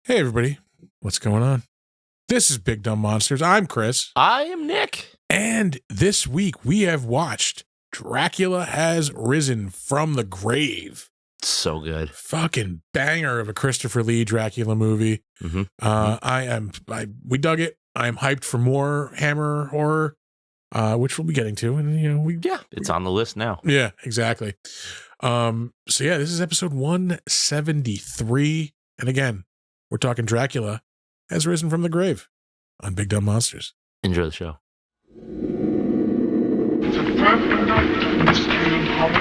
Hey, everybody. What's going on? This is Big Dumb Monsters. I'm Chris. I am Nick. And this week we have watched Dracula Has Risen from the Grave. So good. Fucking banger of a Christopher Lee Dracula movie. We dug it. I'm hyped for more Hammer horror, which we'll be getting to. And, it's on the list now. Yeah, exactly. This is episode 173. And again, we're talking Dracula Has Risen from the Grave on Big Dumb Monsters. Enjoy the show. It's a perfect night for mystery and horror.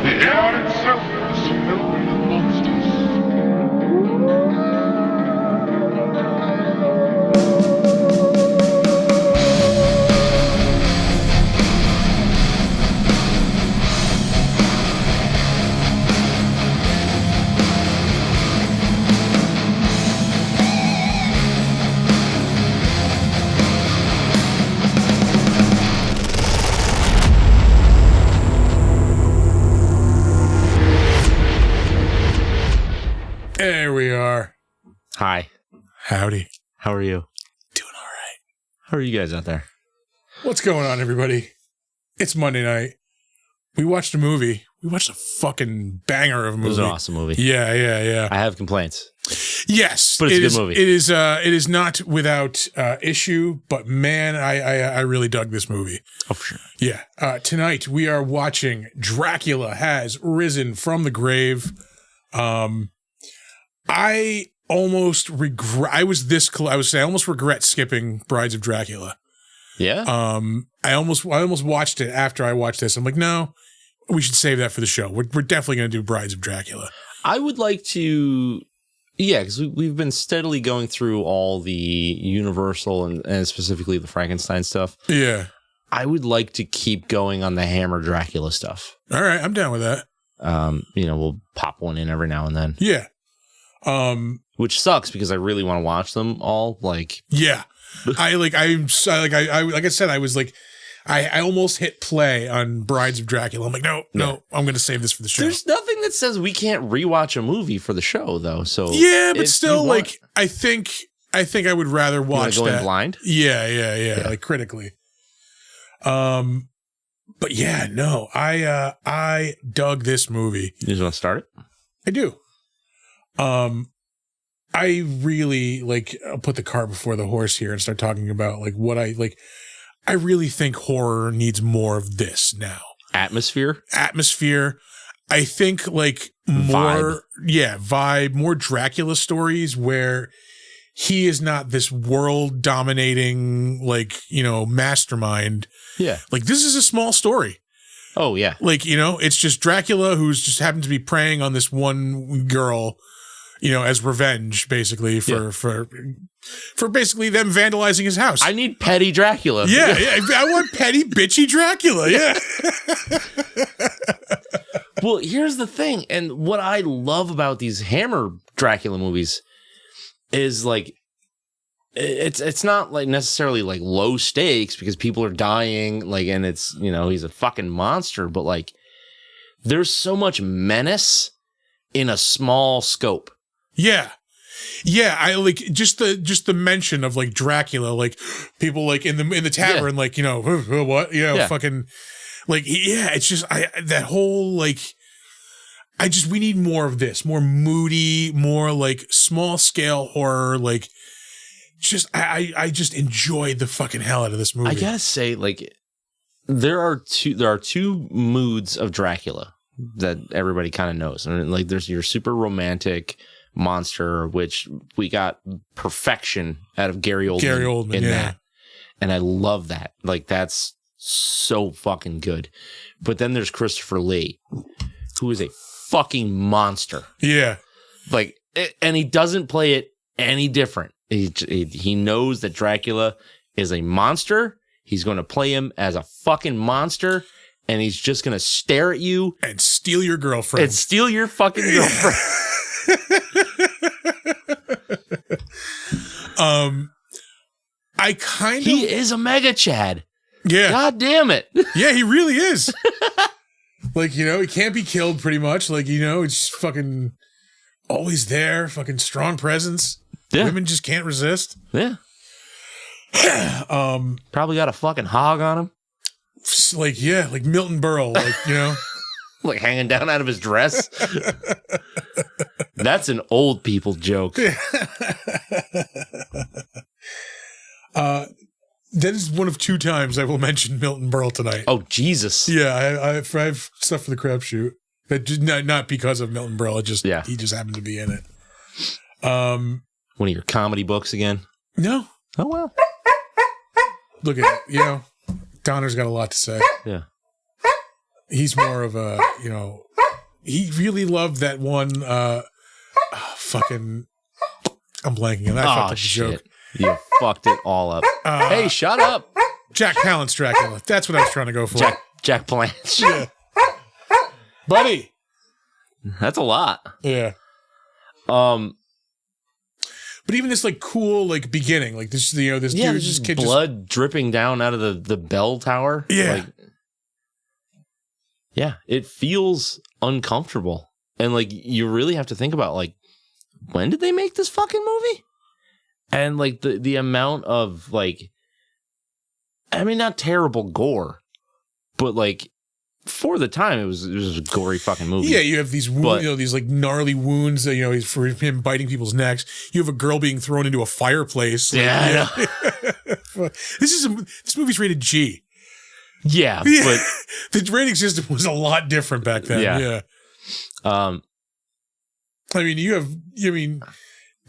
The air itself is filled with monsters. There we are. Hi. Howdy. How are you? Doing all right. How are you guys out there? What's going on, everybody? It's Monday night. We watched a movie. We watched a fucking banger of a movie. It was an awesome movie. Yeah. I have complaints. Yes. But it's a good movie. It is not without issue, but man, I really dug this movie. Oh, for sure. Yeah. Tonight we are watching Dracula Has Risen from the Grave. I almost regret. I almost regret skipping Brides of Dracula. Yeah. I almost watched it after I watched this. I'm like, no, we should save that for the show. We're definitely going to do Brides of Dracula. I would like to, because we've been steadily going through all the Universal and specifically the Frankenstein stuff. Yeah. I would like to keep going on the Hammer Dracula stuff. All right, I'm down with that. We'll pop one in every now and then. Yeah. Which sucks because I really want to watch them all. Yeah. I almost hit play on Brides of Dracula. I'm like, no, I'm going to save this for the show. There's nothing that says we can't rewatch a movie for the show, though. So yeah, but still, I think I would rather watch you that. Go in blind. Yeah, like critically. But yeah, no, I dug this movie. You just want to start it? I do. I really I'll put the cart before the horse here and start talking about what I like. I really think horror needs more of this now. Atmosphere. I think more vibe, more Dracula stories where he is not this world dominating mastermind. Yeah. This is a small story. Oh yeah. It's just Dracula who's just happened to be preying on this one girl, as revenge, basically, for basically them vandalizing his house. I need petty Dracula. Yeah. I want petty, bitchy Dracula. Yeah. Well, here's the thing. And what I love about these Hammer Dracula movies is it's not necessarily low stakes because people are dying, and it's, he's a fucking monster, but there's so much menace in a small scope. Yeah. I just the mention of Dracula, people in the tavern, what, fucking it's just that whole we need more of this, more moody, more small scale horror, I just enjoyed the fucking hell out of this movie. I gotta say, there are two moods of Dracula that everybody kind of knows. And there's your super romantic, monster, which we got perfection out of Gary Oldman in that. And I love that. Like, that's so fucking good. But then there's Christopher Lee, who is a fucking monster. Yeah. Like, and he doesn't play it any different. He knows that Dracula is a monster. He's going to play him as a fucking monster, and he's just going to stare at you and steal your girlfriend. And steal your fucking girlfriend. He is a mega Chad. Yeah. God damn it. Yeah, he really is. Like, you know, he can't be killed pretty much. Like, you know, it's fucking always there. Fucking strong presence. Yeah. Women just can't resist. Yeah. Probably got a fucking hog on him. Like, yeah, like Milton Berle, like, you know. Like hanging down out of his dress. That's an old people joke. That is one of 2 times I will mention Milton Berle tonight. Oh, Jesus. Yeah, I have stuff for the crapshoot. Not because of Milton Berle. He just happened to be in it. One of your comedy books again? No. Oh, well. Look at it. You know, Donner's got a lot to say. Yeah. He's more of a, you know, he really loved that one fucking, I'm blanking on that. Oh, shit. Joke. You fucked it all up. Hey, shut up. Jack Palance Dracula. That's what I was trying to go for. Jack Palance. Yeah. Buddy. That's a lot. Yeah. But even this like cool like beginning, like this, you know, this dude, this kid blood dripping down out of the bell tower. Yeah. Like, yeah, it feels uncomfortable. And like you really have to think about like, when did they make this fucking movie? And like the amount of like, I mean, not terrible gore, but like for the time it was a gory fucking movie. Yeah, you have these wounds, you know, these like gnarly wounds that, you know, for him biting people's necks. You have a girl being thrown into a fireplace. Like, yeah. This movie's rated G. Yeah, but the rating system was a lot different back then. Yeah. I mean,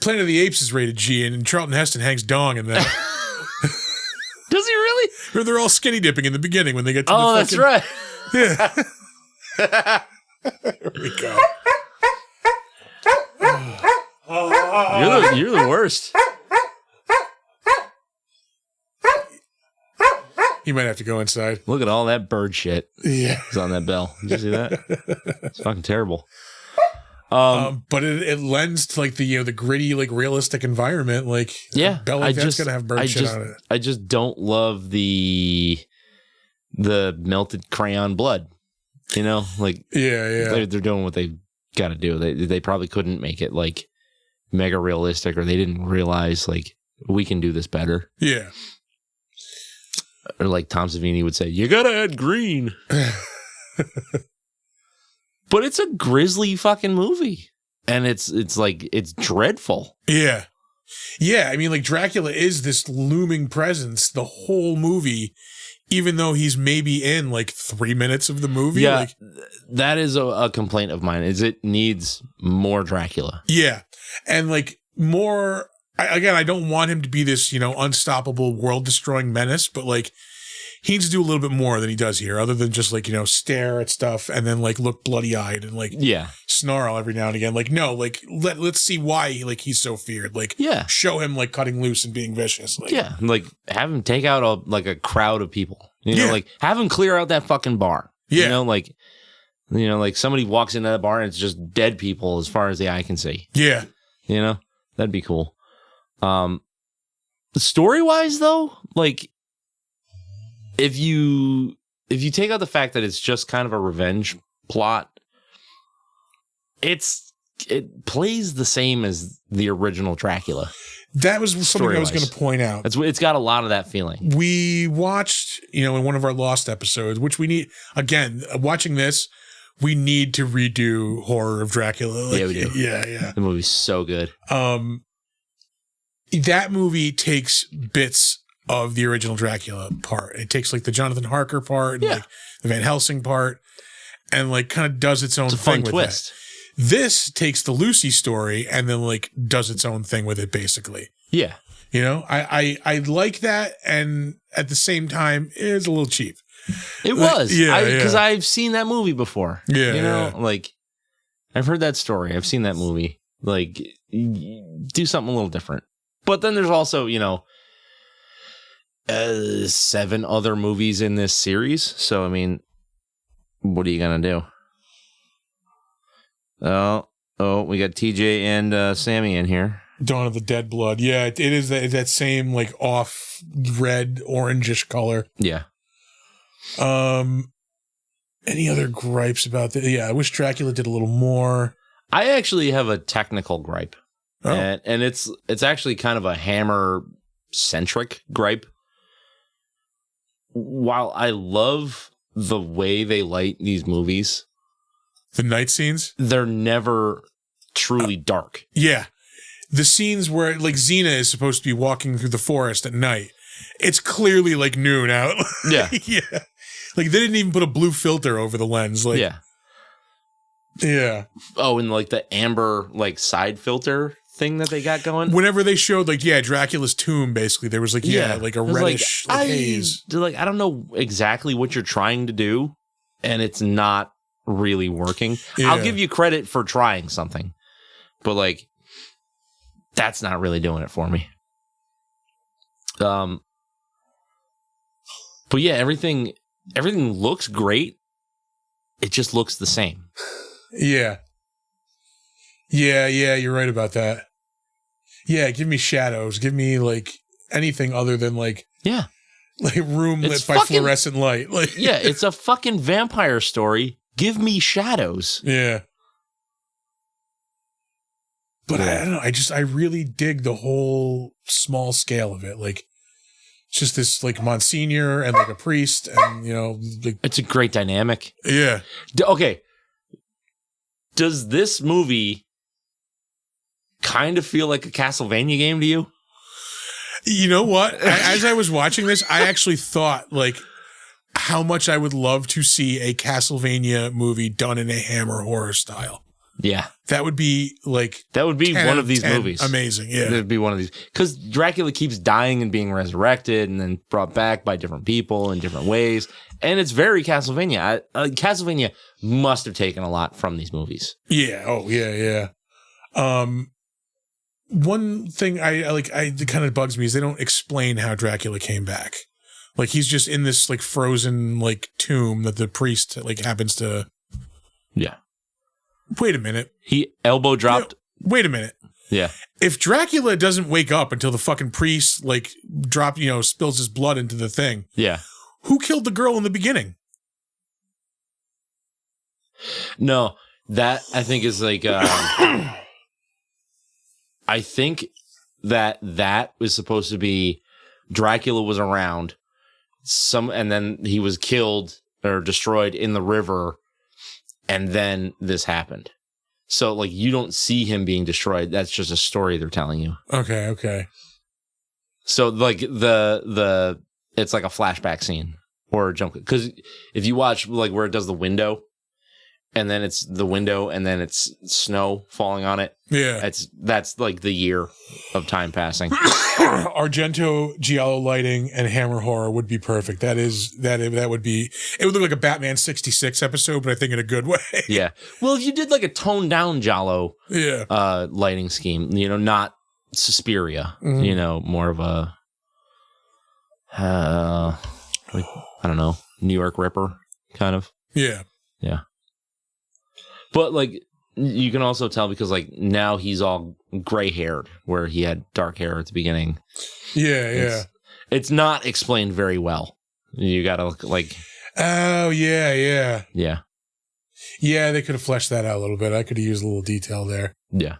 Planet of the Apes is rated G, and Charlton Heston hangs dong in that. Does he really? Or they're all skinny dipping in the beginning when they get to the that's right. Yeah. There we go. You're the worst. You might have to go inside. Look at all that bird shit. Yeah. It's on that bell. Did you see that? It's fucking terrible. But it lends to like the, you know, the gritty, like realistic environment. Like, yeah, bell like that's gonna have bird shit on it. I just don't love the melted crayon blood. You know, like they're doing what they got to do. They probably couldn't make it like mega realistic, or they didn't realize like we can do this better. Yeah. Or like Tom Savini would say, you gotta add green. But it's a grisly fucking movie. And it's dreadful. Yeah. Yeah. I mean, like Dracula is this looming presence the whole movie, even though he's maybe in like 3 minutes of the movie. Yeah. Like, that is a complaint of mine, is it needs more Dracula. Yeah. And like more, again, I don't want him to be this, you know, unstoppable world destroying menace, but like he needs to do a little bit more than he does here, other than just like, you know, stare at stuff and then like look bloody eyed and like snarl every now and again. Like, no, like let's see why he's so feared. Like, show him like cutting loose and being vicious. Like, like have him take out a crowd of people. You know, like have him clear out that fucking bar. Yeah. You know, like somebody walks into that bar and it's just dead people as far as the eye can see. Yeah. You know, that'd be cool. Story wise though, like if you take out the fact that it's just kind of a revenge plot, it plays the same as the original Dracula. That was something I was going to point out. It's got a lot of that feeling. We watched, you know, in one of our Lost episodes, which we need, again, watching this, we need to redo Horror of Dracula. Like, yeah, we do. Yeah. The movie's so good. That movie takes bits of the original Dracula part. It takes like the Jonathan Harker part and like the Van Helsing part, and like kind of does its own thing with twist. This takes the Lucy story and then like does its own thing with it, basically. Yeah. You know, I like that, and at the same time, it's a little cheap. It was. Yeah, because I've seen that movie before. Yeah. You know, like, I've heard that story. I've seen that movie. Like, do something a little different. But then there's also, you know, 7 other movies in this series. So, I mean, what are you going to do? Oh, we got TJ and Sammy in here. Dawn of the Dead Blood. Yeah, it is that same like off red, orangish color. Yeah. Any other gripes about that? Yeah, I wish Dracula did a little more. I actually have a technical gripe. Oh. And it's actually kind of a Hammer-centric gripe. While I love the way they light these movies, The night scenes? they're never truly dark. Yeah. The scenes where like Xena is supposed to be walking through the forest at night, it's clearly like noon out. Yeah. Yeah. Like they didn't even put a blue filter over the lens. Like, Yeah. Yeah. Oh, and like the amber like side filter thing that they got going. Whenever they showed like, yeah, Dracula's tomb, basically, there was like, like a It was reddish haze. I don't know exactly what you're trying to do, and it's not really working. Yeah. I'll give you credit for trying something, but like that's not really doing it for me. But yeah, everything looks great. It just looks the same. Yeah. Yeah, you're right about that. Yeah, give me shadows. Give me like anything other than like room lit by fluorescent light. Like yeah, it's a fucking vampire story. Give me shadows. Yeah. But I don't know. I really dig the whole small scale of it. Like, it's just this like Monsignor and like a priest, and you know, like, it's a great dynamic. Yeah. Okay. Does this movie kind of feel like a Castlevania game to you? You know what? As I was watching this, I actually thought like how much I would love to see a Castlevania movie done in a Hammer horror style. Yeah. That would be like... That would be one of these movies. Amazing, yeah. That would be one of these. Because Dracula keeps dying and being resurrected and then brought back by different people in different ways. And it's very Castlevania. Castlevania must have taken a lot from these movies. Yeah. Oh, yeah. One thing that kind of bugs me is they don't explain how Dracula came back. Like, he's just in this, like, frozen, like, tomb that the priest, like, happens to... Yeah. Wait a minute. He elbow dropped. Wait a minute. Yeah. If Dracula doesn't wake up until the fucking priest like spills his blood into the thing. Yeah. Who killed the girl in the beginning? No, that I think is like I think that was supposed to be Dracula was around and then he was killed or destroyed in the river. And then this happened. So, like, you don't see him being destroyed. That's just a story they're telling you. Okay. So, like, it's like a flashback scene or a jump. Because if you watch, like, where it does the window, and then it's the window, and then it's snow falling on it. Yeah. That's like the year of time passing. Argento, Giallo lighting, and Hammer horror would be perfect. That would be. It would look like a Batman 66 episode, but I think in a good way. Yeah. Well, if you did like a toned down Giallo, lighting scheme, not Suspiria, more of a, I don't know, New York Ripper kind of. Yeah. Yeah. But like you can also tell because like now he's all gray haired where he had dark hair at the beginning. Yeah. It's not explained very well. You gotta look like. Oh yeah. Yeah. Yeah, they could have fleshed that out a little bit. I could have used a little detail there. Yeah.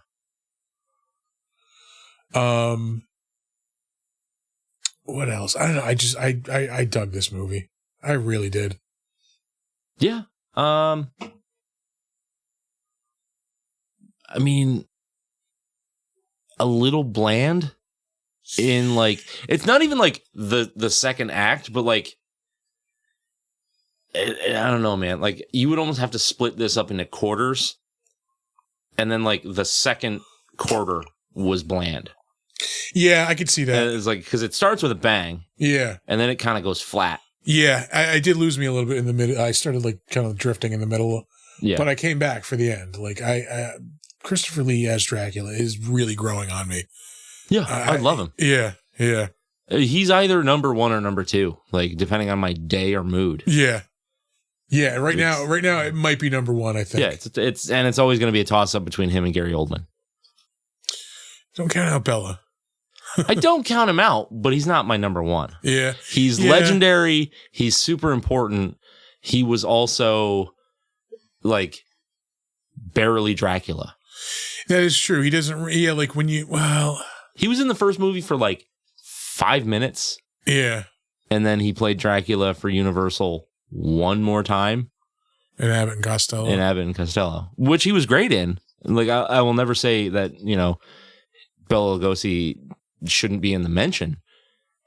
What else? I don't know. I dug this movie. I really did. Yeah. I mean, a little bland in like, it's not even like the second act, but like, I don't know, man. Like, you would almost have to split this up into quarters and then like the second quarter was bland. Yeah, I could see that. And it's like because it starts with a bang. Yeah, and then it kind of goes flat. Yeah, I did lose me a little bit in the middle. I started like kind of drifting in the middle. Yeah, but I came back for the end. Like Christopher Lee as Dracula is really growing on me. Yeah, I love him. Yeah, yeah. He's either number 1 or number 2, like depending on my day or mood. Yeah, yeah. Right now, it might be number 1. I think. Yeah, it's always going to be a toss up between him and Gary Oldman. Don't count out Bella. I don't count him out, but he's not my number 1. Yeah, he's legendary. He's super important. He was also like barely Dracula. That is true. He doesn't. Yeah, like when you. Well, he was in the first movie for like 5 minutes. Yeah, and then he played Dracula for Universal one more time. In Abbott and Costello. Which he was great in. Like I will never say that Bela Lugosi shouldn't be in the mention.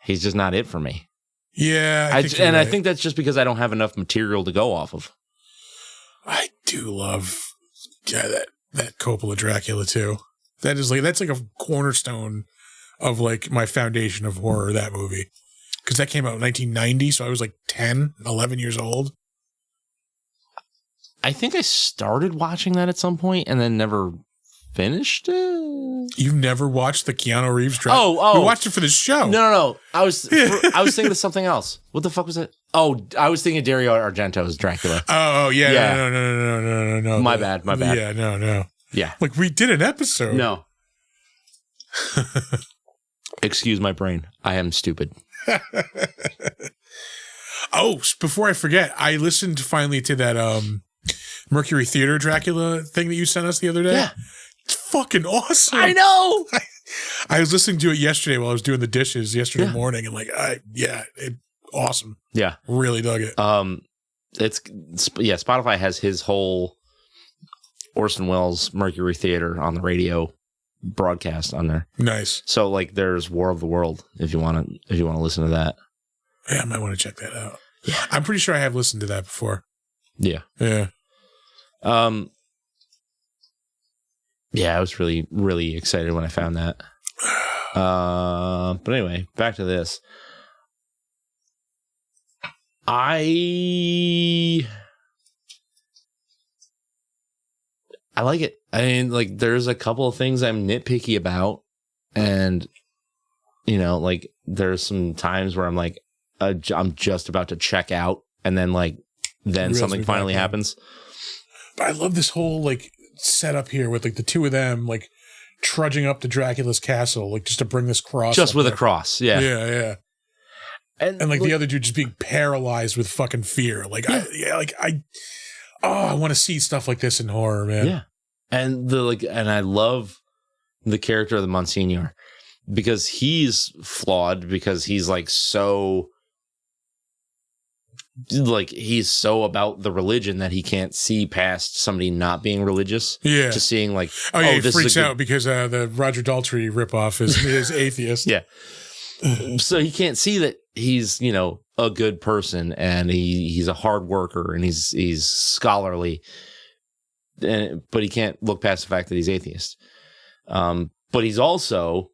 He's just not it for me. Yeah, I think that's just because I don't have enough material to go off of. I do love that Coppola Dracula too. That's like a cornerstone of like my foundation of horror, that movie. Because that came out in 1990, so I was like 10, 11 years old. I think I started watching that at some point and then never finished it. You never watched the Keanu Reeves Dracula? Oh. We watched it for the show. No. I was thinking of something else. What the fuck was it? Oh, I was thinking Dario Argento's Dracula. Oh, yeah. No. My bad. Yeah, no. Yeah. Like we did an episode. No. Excuse my brain. I am stupid. Oh, before I forget, I listened finally to that Mercury Theater Dracula thing that you sent us the other day. Yeah. It's fucking awesome. I know. I was listening to it yesterday while I was doing the dishes yesterday morning, and awesome. Yeah. Really dug it. Spotify has his whole Orson Welles Mercury Theater on the radio broadcast on there. Nice. So like there's War of the World if you want to listen to that. Yeah, I might want to check that out. Yeah. I'm pretty sure I have listened to that before. Yeah. Yeah. Yeah, I was really, really excited when I found that. But anyway, back to this. I like it. I mean, like, there's a couple of things I'm nitpicky about, and like, there's some times where I'm like, I'm just about to check out, and then something finally happens. But I love this whole like setup here with like the two of them like trudging up to Dracula's castle, like just to bring this cross. Just with there. A cross, yeah. Yeah. And like the other dude just being paralyzed with fucking fear. Like, I want to see stuff like this in horror, man. Yeah. And I love the character of the Monsignor because he's flawed, because he's like so he's so about the religion that he can't see past somebody not being religious. Yeah. Just seeing like, he freaks out because the Roger Daltrey ripoff is atheist. Yeah. So he can't see that he's, a good person, and he's a hard worker, and he's scholarly, but he can't look past the fact that he's atheist. But he's also,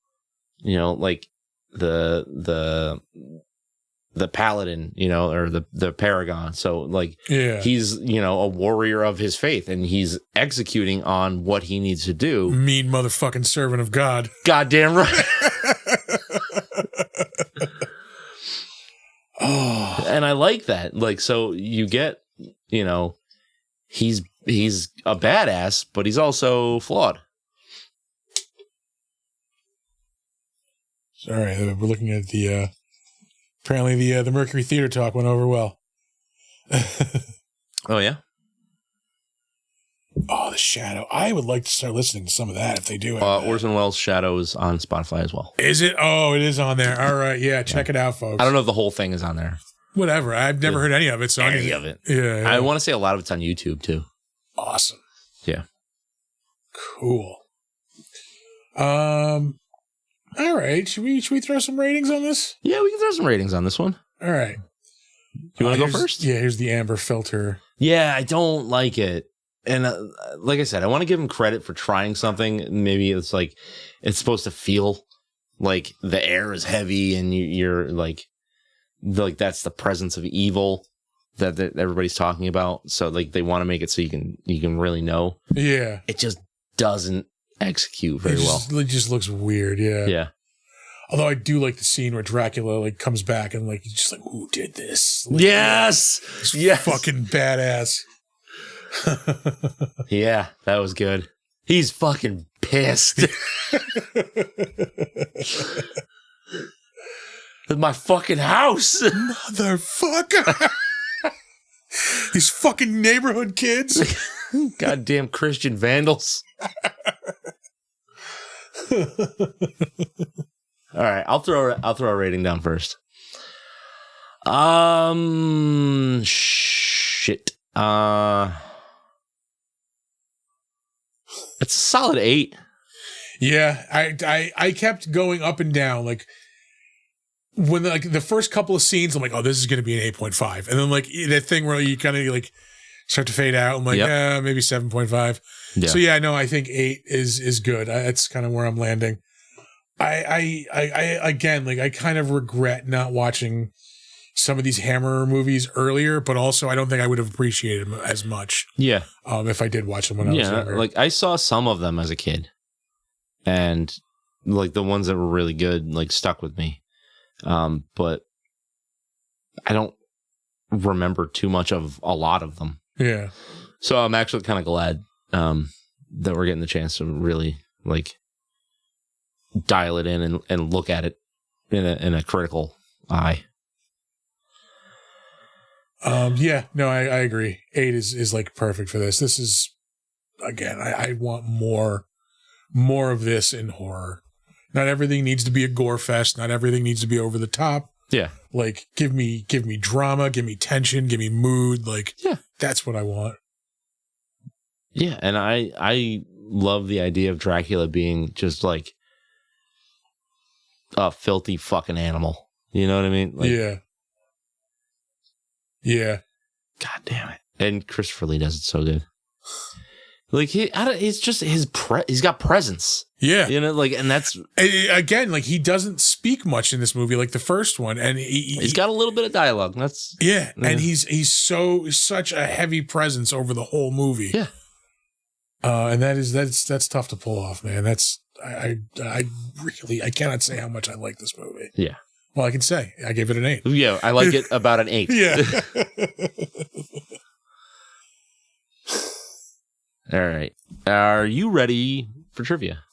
like the paladin, or the paragon. So like, he's, a warrior of his faith, and he's executing on what he needs to do. Mean motherfucking servant of God. Goddamn right. Oh, and I like that. Like, so you get, he's a badass, but he's also flawed. Sorry, we're looking at the apparently the Mercury Theater talk went over well. Oh yeah. Oh, The Shadow. I would like to start listening to some of that if they do it. Orson Welles' Shadow is on Spotify as well. Is it? Oh, it is on there. All right. Yeah, check it out, folks. I don't know if the whole thing is on there. Whatever. I've never heard any of it. So any of it. Yeah. I want to say a lot of it's on YouTube too. Awesome. Yeah. Cool. All right. Should we throw some ratings on this? Yeah, we can throw some ratings on this one. All right. You want to go first? Yeah, here's the amber filter. Yeah, I don't like it. and like I said, I want to give him credit for trying something. Maybe it's like it's supposed to feel like the air is heavy and you're like that's the presence of evil that everybody's talking about. So like they want to make it so you can really know. Yeah. It just doesn't execute very well. It just looks weird. Yeah. Yeah. Although I do like the scene where Dracula like comes back and like he's just like, who did this? Like, yes. Yes. Fucking badass. Yeah, that was good. He's fucking pissed. My fucking house. Motherfucker. These fucking neighborhood kids. Goddamn Christian vandals. All right, I'll throw a rating down first. Shit. It's a solid 8. Yeah, I kept going up and down. Like when the first couple of scenes, I'm like, oh, this is going to be an 8.5, and then like that thing where you kind of like start to fade out. I'm like, yeah, maybe 7.5. Yeah. So yeah, no, I think 8 is good. That's kind of where I'm landing. I again, like I kind of regret not watching some of these Hammer movies earlier, but also I don't think I would have appreciated them as much. Yeah. If I did watch them when I was younger. Like I saw some of them as a kid, and like the ones that were really good, like stuck with me. But I don't remember too much of a lot of them. Yeah. So I'm actually kind of glad that we're getting the chance to really like dial it in and look at it in a critical eye. Yeah, no, I agree. 8 is like perfect for this. This is again, I want more of this in horror. Not everything needs to be a gore fest. Not everything needs to be over the top. Yeah. Like give me drama, give me tension, give me mood. Like that's what I want. Yeah, and I love the idea of Dracula being just like a filthy fucking animal. You know what I mean? Like, yeah. Yeah. God damn it. And Christopher Lee does it so good. Like it's just he's got presence. Yeah. You know, like, and that's again, like he doesn't speak much in this movie, like the first one. And he's got a little bit of dialogue. That's and he's such a heavy presence over the whole movie. Yeah. And that's tough to pull off, man. I really cannot say how much I like this movie. Yeah. Well, I can say I gave it an 8. Yeah, I like it about an 8. Yeah. All right. Are you ready for trivia?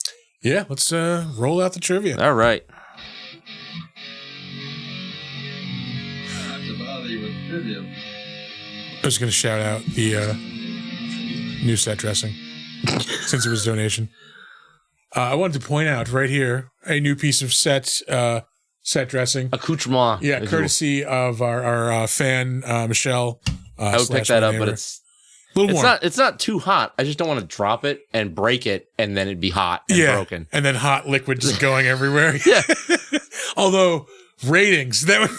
Yeah, let's roll out the trivia. All right. I was going to shout out the new set dressing since it was donation. I wanted to point out right here a new piece of set dressing. Accoutrement. Yeah, courtesy of our fan, Michelle. I would pick that up, but it's a little more. It's not too hot. I just don't want to drop it and break it, and then it'd be hot and broken. And then hot liquid just going everywhere. Yeah. Although, ratings, that would...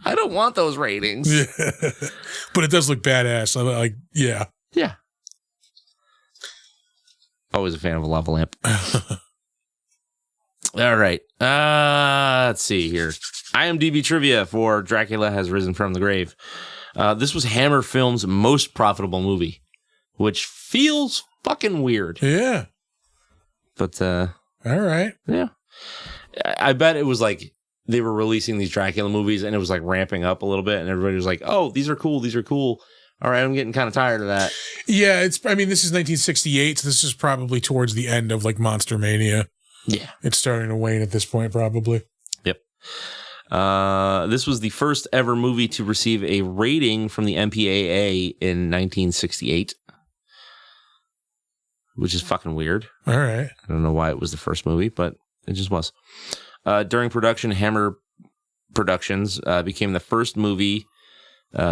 I don't want those ratings. Yeah. But it does look badass. Like, yeah. Yeah. Always a fan of a lava lamp. All right. Let's see here. IMDb trivia for Dracula Has Risen from the Grave. This was Hammer Films' most profitable movie, which feels fucking weird. Yeah. But, all right. Yeah. I bet it was like they were releasing these Dracula movies and it was like ramping up a little bit and everybody was like, oh, these are cool. These are cool. All right, I'm getting kind of tired of that. Yeah, this is 1968, so this is probably towards the end of like Monster Mania. Yeah. It's starting to wane at this point, probably. Yep. This was the first ever movie to receive a rating from the MPAA in 1968, which is fucking weird. All right. I don't know why it was the first movie, but it just was. During production, Hammer Productions became the first movie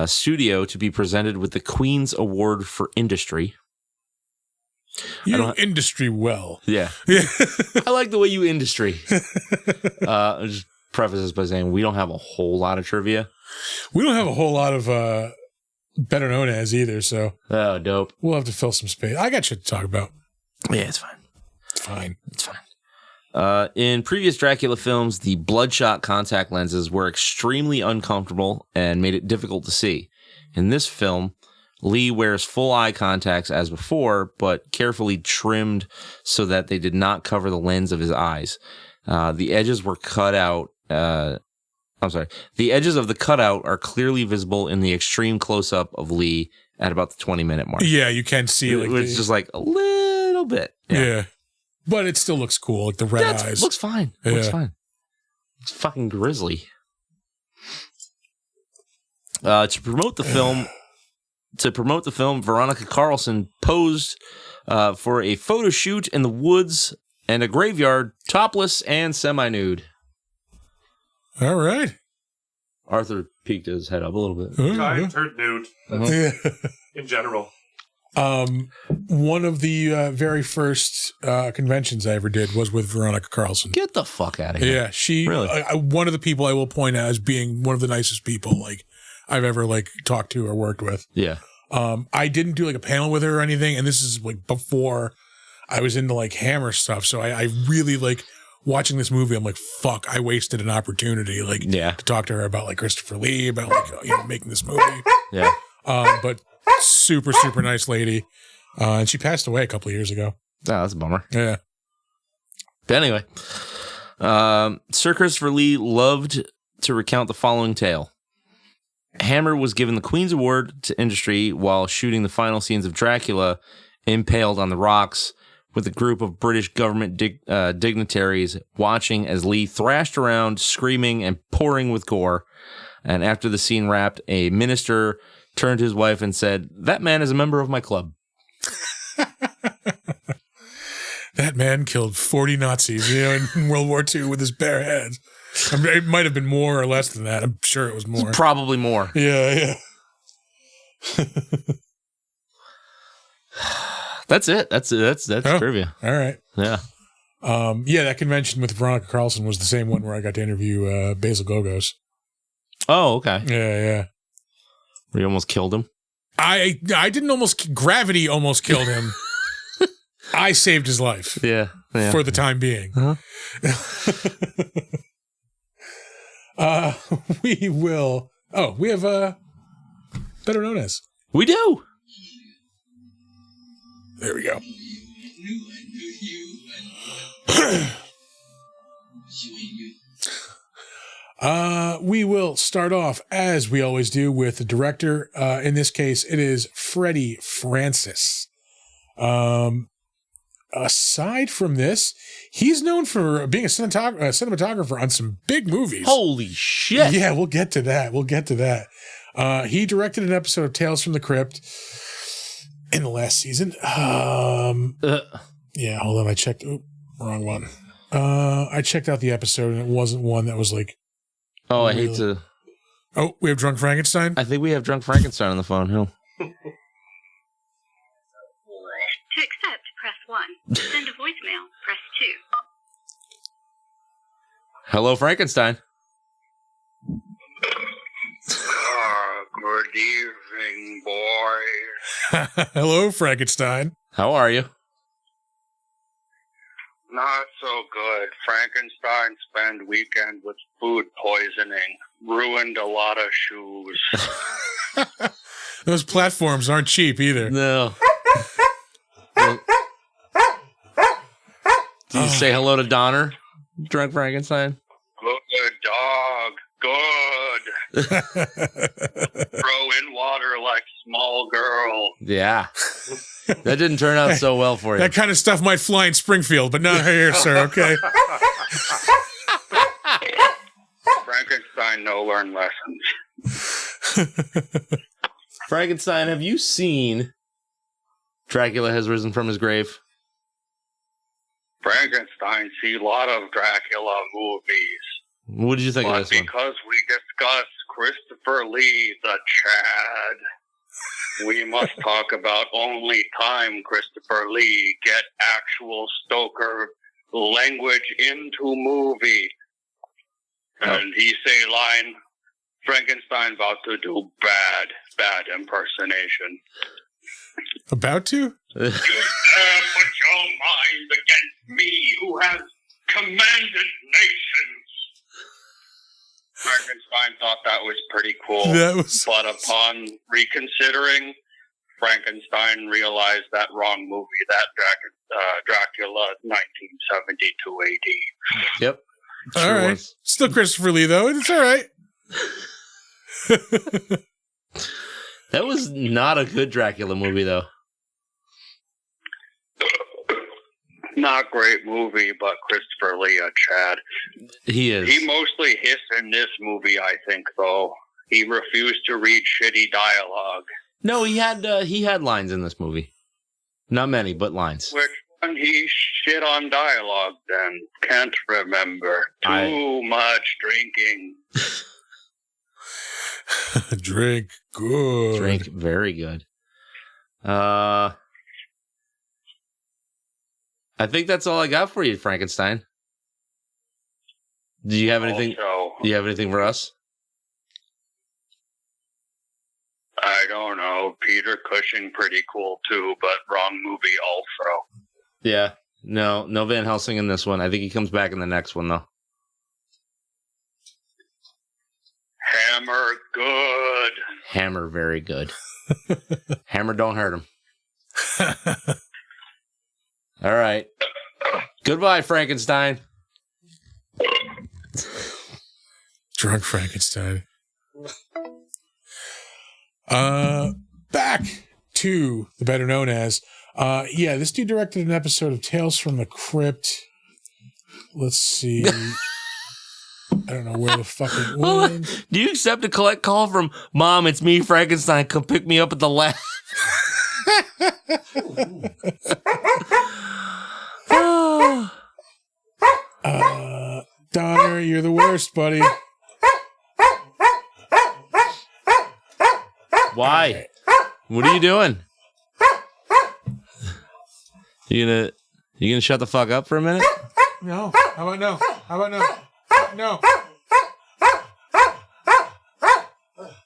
studio to be presented with the Queen's Award for Industry. You industry well. Yeah. I like the way you industry. I'll just preface this by saying we don't have a whole lot of trivia. We don't have a whole lot of better known as either. So oh, dope. We'll have to fill some space. I got shit to talk about. Yeah, it's fine. It's fine. It's fine. In previous Dracula films, the bloodshot contact lenses were extremely uncomfortable and made it difficult to see. In this film, Lee wears full eye contacts as before, but carefully trimmed so that they did not cover the lens of his eyes. The edges were cut out. The edges of the cutout are clearly visible in the extreme close-up of Lee at about the 20-minute mark. Yeah, you can see it. It's just like a little bit. Yeah. But it still looks cool, like the red eyes. Looks fine. Yeah. Looks fine. It's fucking grisly. To promote the film, Veronica Carlson posed for a photo shoot in the woods and a graveyard, topless and semi-nude. All right. Arthur peeked his head up a little bit. I turned nude. In general. One of the very first conventions I ever did was with Veronica Carlson. Get the fuck out of here. Yeah, she really one of the people I will point out as being one of the nicest people like I've ever like talked to or worked with. Yeah. I didn't do like a panel with her or anything, and this is like before I was into like Hammer stuff. So I really like watching this movie. I'm like, fuck, I wasted an opportunity like to talk to her about like Christopher Lee, about like making this movie. Yeah. But super, super nice lady. And she passed away a couple of years ago. Oh, that's a bummer. Yeah. But anyway, Sir Christopher Lee loved to recount the following tale. Hammer was given the Queen's Award to Industry while shooting the final scenes of Dracula, impaled on the rocks, with a group of British government dignitaries watching as Lee thrashed around, screaming and pouring with gore. And after the scene wrapped, a minister turned to his wife and said, "That man is a member of my club." That man killed 40 Nazis, in World War II with his bare hands. I mean, it might have been more or less than that. I'm sure it was more. Probably more. Yeah. That's it. That's trivia. All right. Yeah. That convention with Veronica Carlson was the same one where I got to interview Basil Gogos. Oh, okay. Yeah. We almost killed him. I didn't almost. Gravity almost killed him. I saved his life. Yeah. For the time being. We will. Oh, we have better known as. We do. There we go. We will start off, as we always do, with the director. In this case, it is Freddie Francis. Aside from this, he's known for being a cinematographer on some big movies. Holy shit. Yeah, we'll get to that. He directed an episode of Tales from the Crypt in the last season. Yeah, hold on. I checked. Wrong one. I checked out the episode, and it wasn't one that was like. Oh, I hate to. Oh, we have Drunk Frankenstein? I think we have Drunk Frankenstein on the phone. Who? To accept, press 1. To send a voicemail, press 2. Hello, Frankenstein. Good evening, boys. Hello, Frankenstein. How are you? Not so good. Frankenstein spent weekend with food poisoning. Ruined a lot of shoes. Those platforms aren't cheap either. No. Do you say hello to Donner, Drunk Frankenstein? Good dog. Good. Throw in water like small girl. Yeah. That didn't turn out so well for you. That kind of stuff might fly in Springfield, but not here, sir, okay? Frankenstein no learn lessons. Frankenstein, have you seen Dracula Has Risen from His Grave? Frankenstein see a lot of Dracula movies. What did you think of this one? Because we discussed Christopher Lee, the Chad, we must talk about only time Christopher Lee get actual Stoker language into movie. And he say line, Frankenstein about to do bad impersonation. About to? You dare put your mind against me, who has commanded nations. Frankenstein thought that was pretty cool. But upon reconsidering, Frankenstein realized that wrong movie, that Dracula, 1972 AD. Yep. All right. Still Christopher Lee, though. It's all right. That was not a good Dracula movie, though. Not great movie, but Christopher Lee, Chad. He is. He mostly hissed in this movie, I think, though. He refused to read shitty dialogue. No, he had lines in this movie. Not many, but lines. Which one he shit on dialogue, then? Can't remember. Too much drinking. Drink good. Drink very good. I think that's all I got for you, Frankenstein. Do you have anything? Do you have anything for us? I don't know. Peter Cushing, pretty cool too, but wrong movie also. Yeah. No Van Helsing in this one. I think he comes back in the next one, though. Hammer, good. Hammer, very good. Hammer, don't hurt him. All right. Goodbye, Frankenstein. Drunk Frankenstein. Back to the better known as. This dude directed an episode of Tales from the Crypt. Let's see. I don't know where the fuck it was. Do you accept a collect call from Mom? It's me, Frankenstein. Come pick me up at the lab. Donner, you're the worst, buddy. Why? What are you doing? You gonna shut the fuck up for a minute? No. How about no? How about no? No.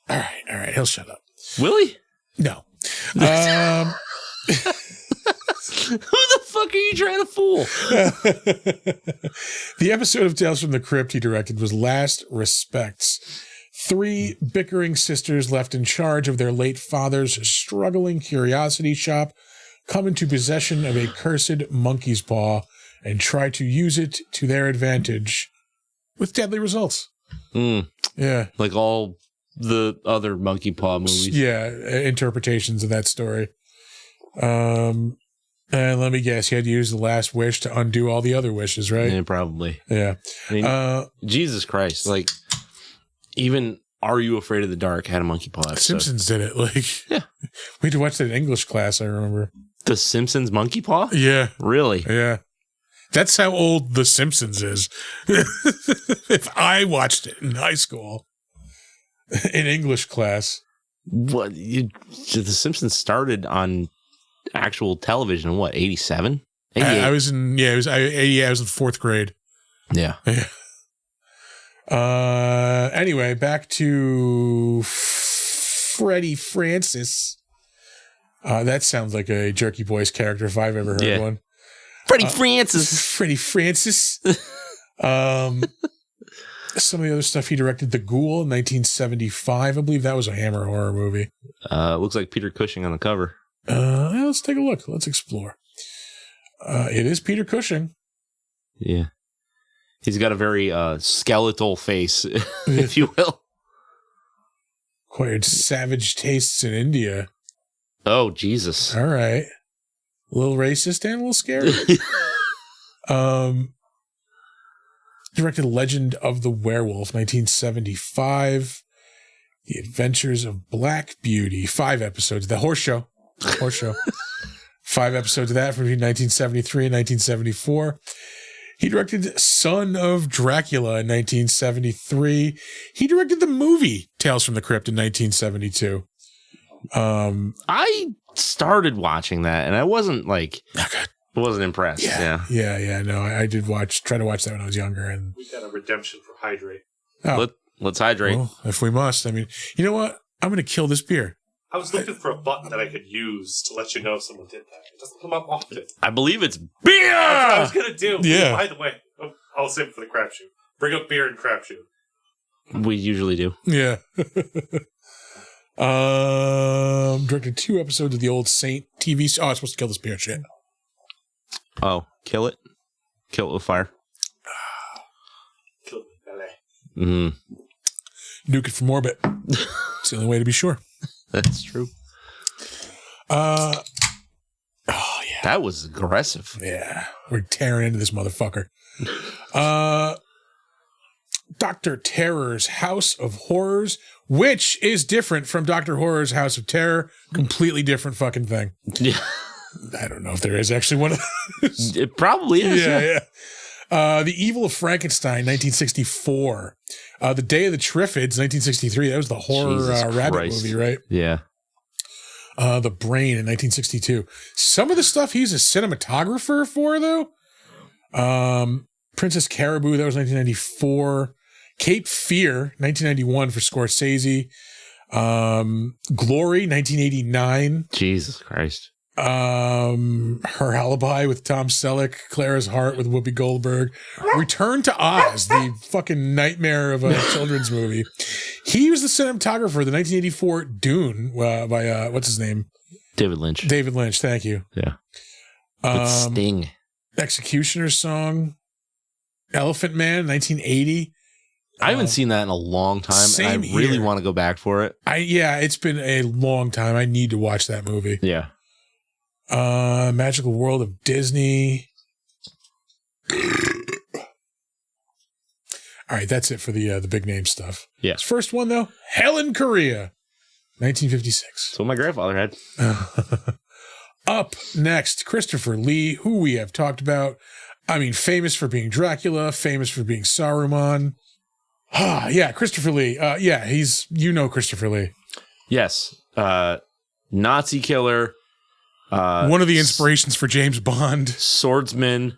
All right. He'll shut up. Will he? No. Who the fuck are you trying to fool? The episode of Tales from the Crypt he directed was Last Respects. 3 bickering sisters left in charge of their late father's struggling curiosity shop come into possession of a cursed monkey's paw and try to use it to their advantage with deadly results. Yeah. Like all the other monkey paw movies. Yeah, interpretations of that story. And let me guess, he had to use the last wish to undo all the other wishes, right? Yeah, probably. Yeah. I mean, Jesus Christ. Like, even Are You Afraid of the Dark had a monkey paw episode. Simpsons did it. Like, yeah. We had to watch that in English class, I remember. The Simpsons monkey paw? Yeah. Really? Yeah. That's how old The Simpsons is. If I watched it in high school, in English class. What? The Simpsons started on actual television in what, 87? I was in, I was in 4th grade. Yeah. Anyway, back to Freddie Francis. That sounds like a Jerky Boys character if I've ever heard one. Freddie Francis. Freddie Francis. Some of the other stuff he directed, The Ghoul in 1975. I believe that was a Hammer horror movie. Looks like Peter Cushing on the cover. Let's take a look. Let's explore. It is Peter Cushing. Yeah. He's got a very skeletal face, if you will. Acquired savage tastes in India. Oh, Jesus. All right. A little racist and a little scary. Directed Legend of the Werewolf, 1975. The Adventures of Black Beauty, 5 episodes. The Horse Show. 5 episodes of that from between 1973 and 1974. He directed Son of Dracula in 1973. He directed the movie Tales from the Crypt in 1972. I started watching that and I wasn't wasn't impressed. Yeah. No, I did try to watch that when I was younger. And we got a redemption for Hydrate. Oh, Let's hydrate. Well, if we must. I mean, you know what? I'm going to kill this beer. I was looking for a button that I could use to let you know someone did that. It doesn't come up often. I believe it's beer! That's what I was going to do. Yeah. By the way, I'll save it for the crapshoot. Bring up beer and crapshoot. We usually do. Yeah. Directed 2 episodes of the old Saint TV. Oh, I was supposed to kill this beer. Shit. Oh, kill it? Kill it with fire. Kill it with ballet. Nuke it from orbit. It's the only way to be sure. That's true. Oh, yeah. That was aggressive. Yeah. We're tearing into this motherfucker. Dr. Terror's House of Horrors, which is different from Dr. Horror's House of Terror. Completely different fucking thing. Yeah. I don't know if there is actually one of those. It probably is. Yeah. The Evil of Frankenstein, 1964. The Day of the Triffids, 1963. That was the horror rabbit movie, right? Yeah. The Brain in 1962. Some of the stuff he's a cinematographer for, though. Princess Caribou, that was 1994. Cape Fear, 1991 for Scorsese. Glory, 1989. Jesus Christ. Her Alibi with Tom Selleck. Clara's Heart with Whoopi Goldberg. Return to Oz, the fucking nightmare of a children's movie. He was the cinematographer of the 1984 Dune by what's his name? David Lynch. David Lynch, thank you. Yeah. With Sting. Executioner's Song. Elephant Man, 1980. I haven't seen that in a long time, and I really want to go back for it. It's been a long time. I need to watch that movie. Yeah. Magical World of Disney. All right, that's it for the big name stuff. Yeah. His first one, though, Helen Korea, 1956. That's what my grandfather had. Up next, Christopher Lee, who we have talked about. I mean, famous for being Dracula, famous for being Saruman. Yeah, Christopher Lee. He's, Christopher Lee. Yes. Nazi killer. One of the inspirations for James Bond. Swordsman.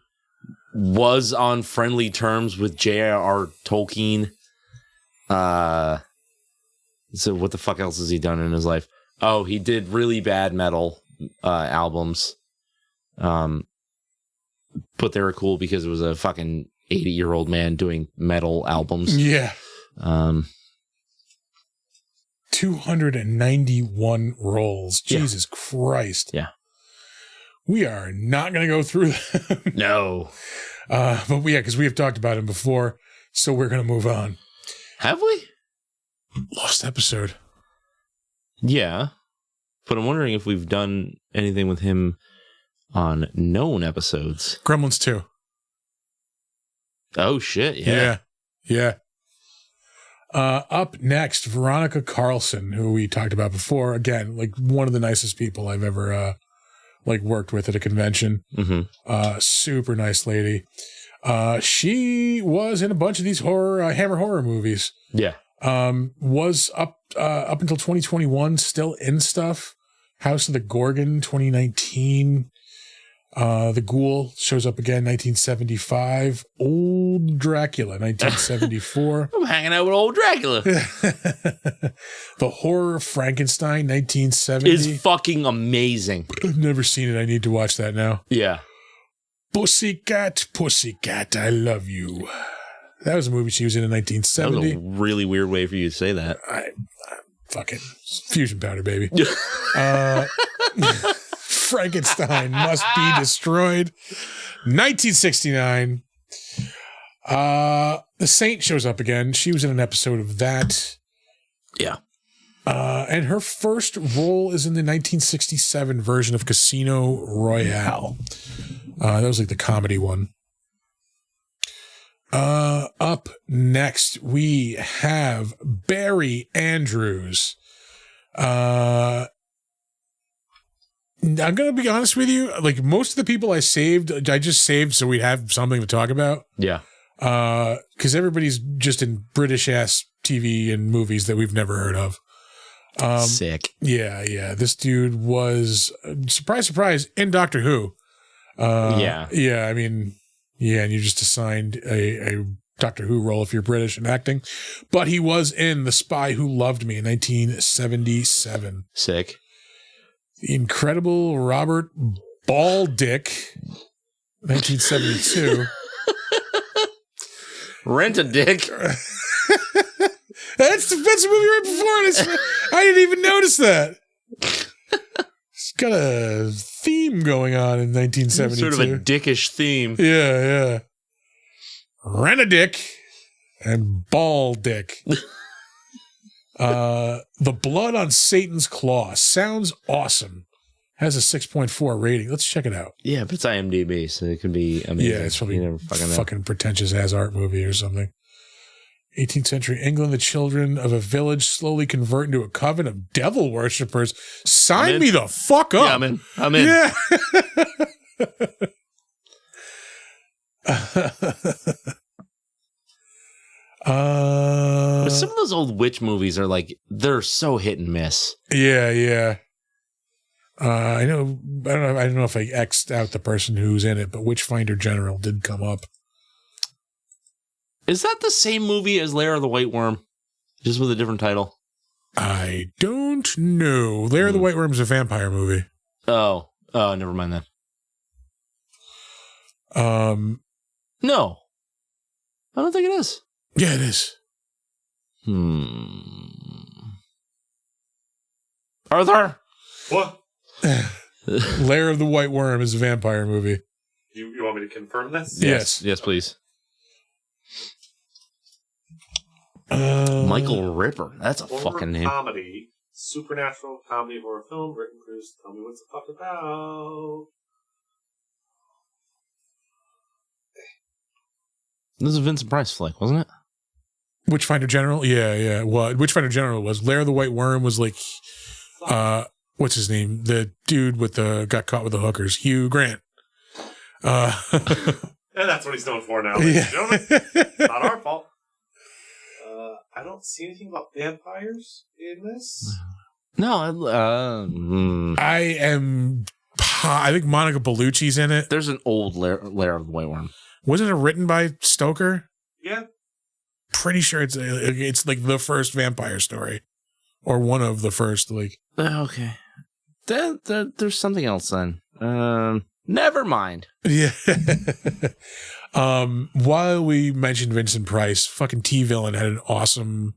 Was on friendly terms with J.R.R. Tolkien. So what the fuck else has he done in his life? Oh, he did really bad metal albums. But they were cool because it was a fucking 80-year-old man doing metal albums. Yeah. 291 roles. Jesus Christ. Yeah. We are not going to go through them. No. But because we have talked about him before, so we're going to move on. Have we? Lost episode. Yeah. But I'm wondering if we've done anything with him on known episodes. Gremlins 2. Oh, shit. Yeah. Up next, Veronica Carlson, who we talked about before. Again, like one of the nicest people I've ever worked with at a convention. Mm-hmm. Super nice lady. She was in a bunch of these Hammer horror movies. Yeah. Was up until 2021 still in stuff. House of the Gorgon 2019. The Ghoul shows up again 1975. Old Dracula 1974. I'm hanging out with old Dracula. The Horror of Frankenstein 1970 is fucking amazing. I've never seen it. I need to watch that now. Yeah. Pussycat, I love you. That was a movie she was in 1970. That was a really weird way for you to say that. Fucking fusion powder, baby. Frankenstein Must Be Destroyed. 1969. The Saint shows up again. She was in an episode of that. Yeah. And her first role is in the 1967 version of Casino Royale. That was like the comedy one. Up next, we have Barry Andrews. I'm going to be honest with you. Like most of the people I just saved so we'd have something to talk about. Yeah. Because everybody's just in British ass TV and movies that we've never heard of. Sick. Yeah. This dude was, surprise, in Doctor Who. Yeah. I mean, and you just assigned a Doctor Who role if you're British in acting. But he was in The Spy Who Loved Me in 1977. Sick. The Incredible Robert Baldick, 1972. Rent a Dick. That's the movie right before it. I didn't even notice that. It's got a theme going on in 1972. Sort of a dickish theme. Yeah. Rent a Dick and Ball Dick. The Blood on Satan's Claw sounds awesome. Has a 6.4 rating. Let's check it out. Yeah, but it's IMDb, so it could be amazing. Yeah, it's probably a fucking pretentious ass art movie or something. 18th century England, the children of a village slowly convert into a coven of devil worshippers. Sign me the fuck up. Yeah, I'm in. Yeah. But some of those old witch movies are like, they're so hit and miss. Yeah. I don't know if I X'd out the person who's in it, but Witchfinder General did come up. Is that the same movie as Lair of the White Worm? Just with a different title? I don't know. Lair of the White Worm is a vampire movie. Oh, never mind that. No. I don't think it is. Yeah, it is. Arthur? What? Lair of the White Worm is a vampire movie. You want me to confirm this? Yes, please. Michael Ripper. That's a fucking name. Comedy, supernatural comedy horror film, written, produced. Tell me what's the fuck about. This is a Vincent Price flick, wasn't it? Witchfinder General? Yeah. Well, Witchfinder General was. Lair of the White Worm was like, what's his name? The dude got caught with the hookers. Hugh Grant. And that's what he's known for now, ladies and gentlemen. Not our fault. I don't see anything about vampires in this. No, I think Monica Bellucci's in it. There's an old Lair of the White Worm. Wasn't it written by Stoker? Yeah. Pretty sure it's like the first vampire story. Or one of the first, like. Okay. There's something else then. Never mind. Yeah. While we mentioned Vincent Price, fucking T-Villain had an awesome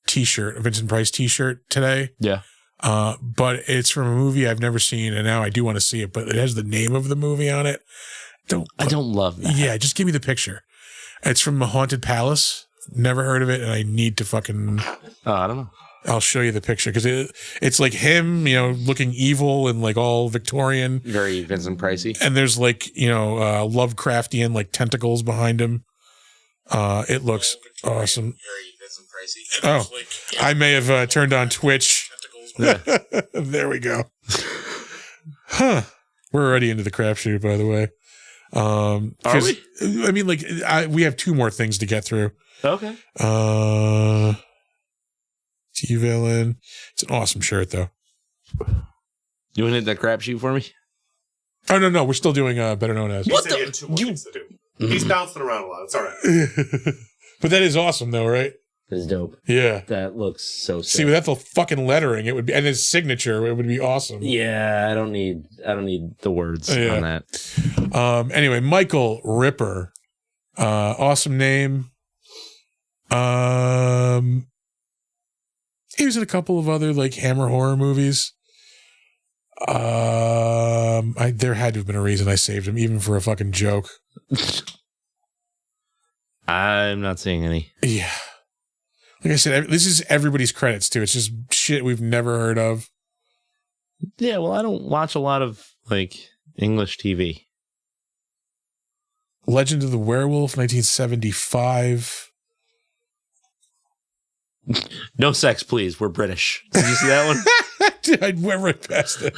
t-shirt, a Vincent Price t-shirt today. Yeah. But it's from a movie I've never seen, and now I do want to see it, but it has the name of the movie on it. I don't love that. Yeah, just give me the picture. It's from A Haunted Palace. Never heard of it, and I need to fucking... I don't know. I'll show you the picture, because it's like him, looking evil and like all Victorian. Very Vincent Pricey. And there's like, Lovecraftian like tentacles behind him. It looks awesome. Very Vincent Pricey. Oh, I may have turned on Twitch. Yeah. There we go. Huh. We're already into the crapshoot, by the way. Are we? I mean, like, we have two more things to get through. Okay. T-Villain. It's an awesome shirt, though. You want to hit that crapshoot for me? Oh, no. We're still doing Better Known As. What the? He had two more things to do. He's bouncing around a lot. It's all right. But that is awesome, though, right? That's dope. Yeah. That looks so sick. See, without the fucking lettering, it would be, and his signature, it would be awesome. Yeah, I don't need the words on that. Anyway, Michael Ripper. Awesome name. He was in a couple of other like Hammer horror movies. There had to have been a reason I saved him, even for a fucking joke. I'm not seeing any. Yeah. Like I said, this is everybody's credits too. It's just shit we've never heard of. Yeah, well, I don't watch a lot of like English TV. Legend of the Werewolf, 1975. No sex, please. We're British. Did you see that one? Dude, I went right past it.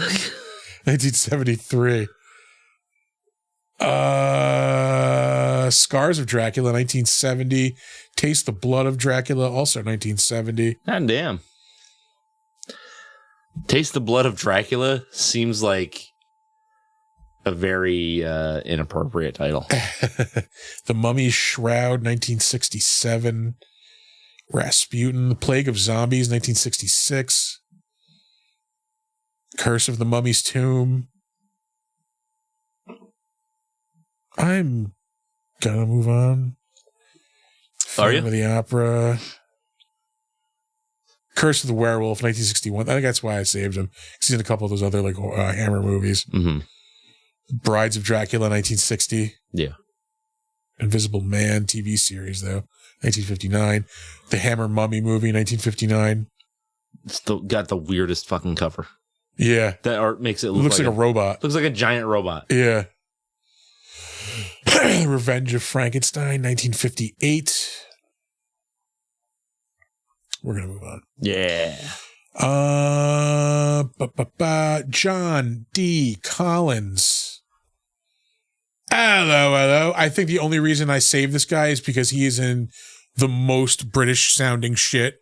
1973. Scars of Dracula, 1970. Taste the Blood of Dracula, also 1970. God damn. Taste the Blood of Dracula seems like a very inappropriate title. The Mummy's Shroud, 1967. Rasputin, The Plague of Zombies, 1966. Curse of the Mummy's Tomb. I'm gonna move on. Are you? Phantom of the Opera. Curse of the Werewolf, 1961. I think that's why I saved him. He's in a couple of those other like Hammer movies. Mm-hmm. Brides of Dracula, 1960. Yeah. Invisible Man TV series, though, 1959. The Hammer Mummy movie, 1959. It's got the weirdest fucking cover. Yeah. That art makes it looks like a robot. Looks like a giant robot. Yeah. Revenge of Frankenstein, 1958. We're going to move on. Yeah. John D. Collins. Hello. I think the only reason I saved this guy is because he is in the most British sounding shit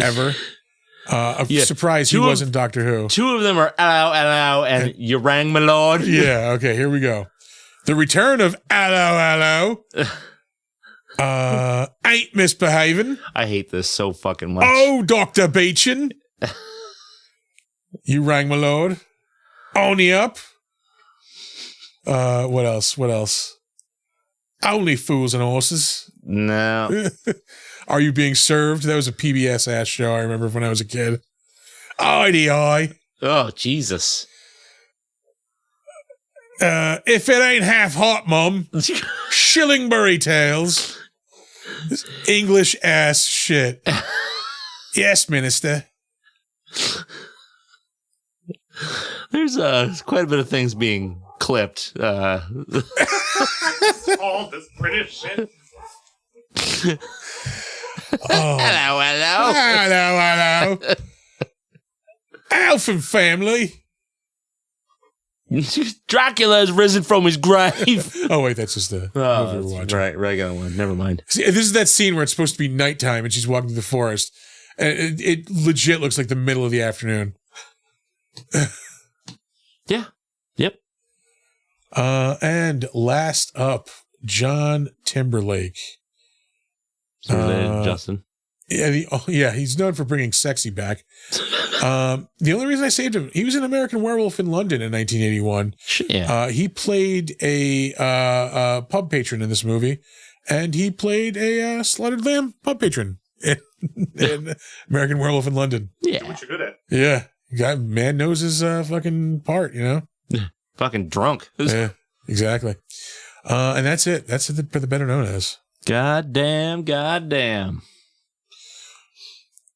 ever. I'm surprised he wasn't Doctor Who. Two of them are hello, and you rang my lord. Yeah, okay, here we go. The return of hello. Ain't misbehaving. I hate this so fucking much. Oh, Dr. Beechin. You rang my lord. Only up. What else? Only fools and horses. No. Are you being served? That was a PBS ass show. I remember when I was a kid. IDI. Oh, Jesus. If it ain't half hot, Mum. Shillingbury Tales. This English ass shit. Yes, Minister. There's quite a bit of things being clipped. All this British shit. Hello. Elf and family. Dracula has risen from his grave. Oh, wait, that's just the movie we're watching. Right, regular one. Never mind. See, this is that scene where it's supposed to be nighttime and she's walking through the forest. And it legit looks like the middle of the afternoon. Yeah. Yep. And last up, John Timberlake. Justin. Yeah, he's known for bringing sexy back. The only reason I saved him, he was an American Werewolf in London in 1981. Yeah. He played a pub patron in this movie, and he played a slaughtered lamb pub patron in American Werewolf in London. Yeah. What you're good at. Yeah. Man knows his fucking part, you know? Fucking drunk. Yeah, exactly. And that's it. That's it for the better known as. Goddamn.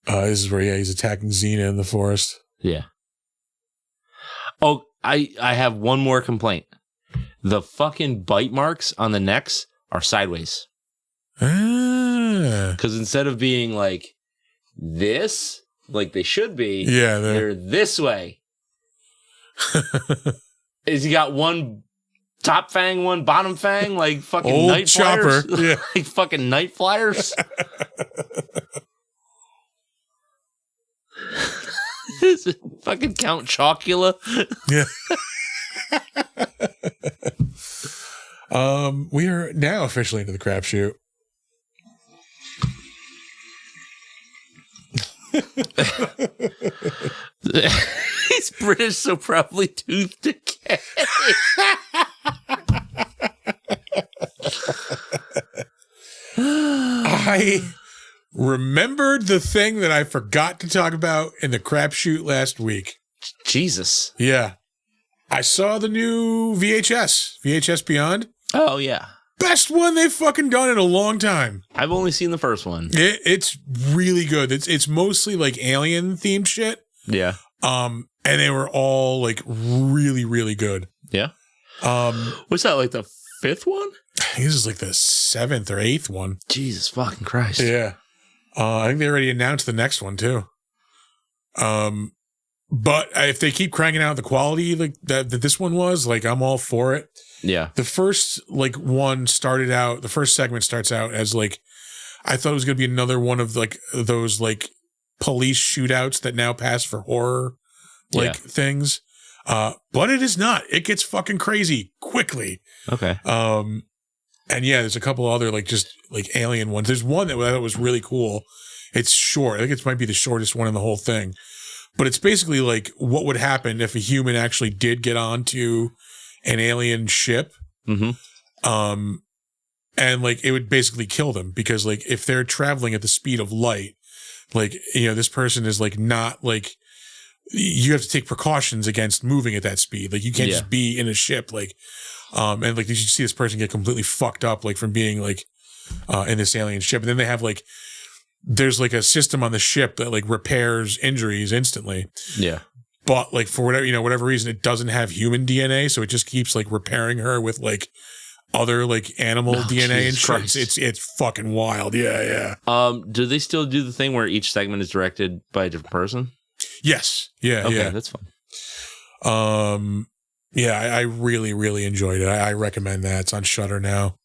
This is where, he's attacking Xena in the forest. Yeah. Oh, I have one more complaint. The fucking bite marks on the necks are sideways. Because instead of being like this, like they should be, they're this way. Is he got one top fang, one bottom fang, like fucking old night chopper. flyers? Yeah. Like fucking night flyers? Is it fucking Count Chocula? Yeah. We are now officially into the crapshoot. He's British, so probably tooth decay. I remembered the thing that I forgot to talk about in the crapshoot last week. Jesus. Yeah. I saw the new VHS Beyond. Oh, yeah. Best one they've fucking done in a long time. I've only seen the first one. It's really good. It's mostly like alien themed shit. Yeah. And they were all like really, really good. Yeah. What's that, like the fifth one? I think this is like the 7th or 8th one. Jesus fucking Christ. Yeah. I think they already announced the next one too. But if they keep cranking out the quality like that this one was, like I'm all for it. Yeah. The first the first segment starts out as like, I thought it was going to be another one of like those like police shootouts that now pass for horror things. But it is not. It gets fucking crazy quickly. Okay. And yeah, there's a couple other like just like alien ones. There's one that I thought was really cool. It's short. I think it might be the shortest one in the whole thing. But it's basically like what would happen if a human actually did get onto an alien ship. Mm-hmm. And like it would basically kill them because like if they're traveling at the speed of light, like, you know, this person is like not like, you have to take precautions against moving at that speed. Like you can't just be in a ship like, and like you see this person get completely fucked up like from being like in this alien ship. And then they have like, there's like a system on the ship that like repairs injuries instantly. Yeah. But like for whatever, you know, whatever reason, it doesn't have human DNA. So it just keeps like repairing her with like other like animal DNA and shit. It's fucking wild. Yeah. Do they still do the thing where each segment is directed by a different person? Yes. Yeah. Okay, that's fun. Yeah, I really, really enjoyed it. I recommend that. It's on Shudder now.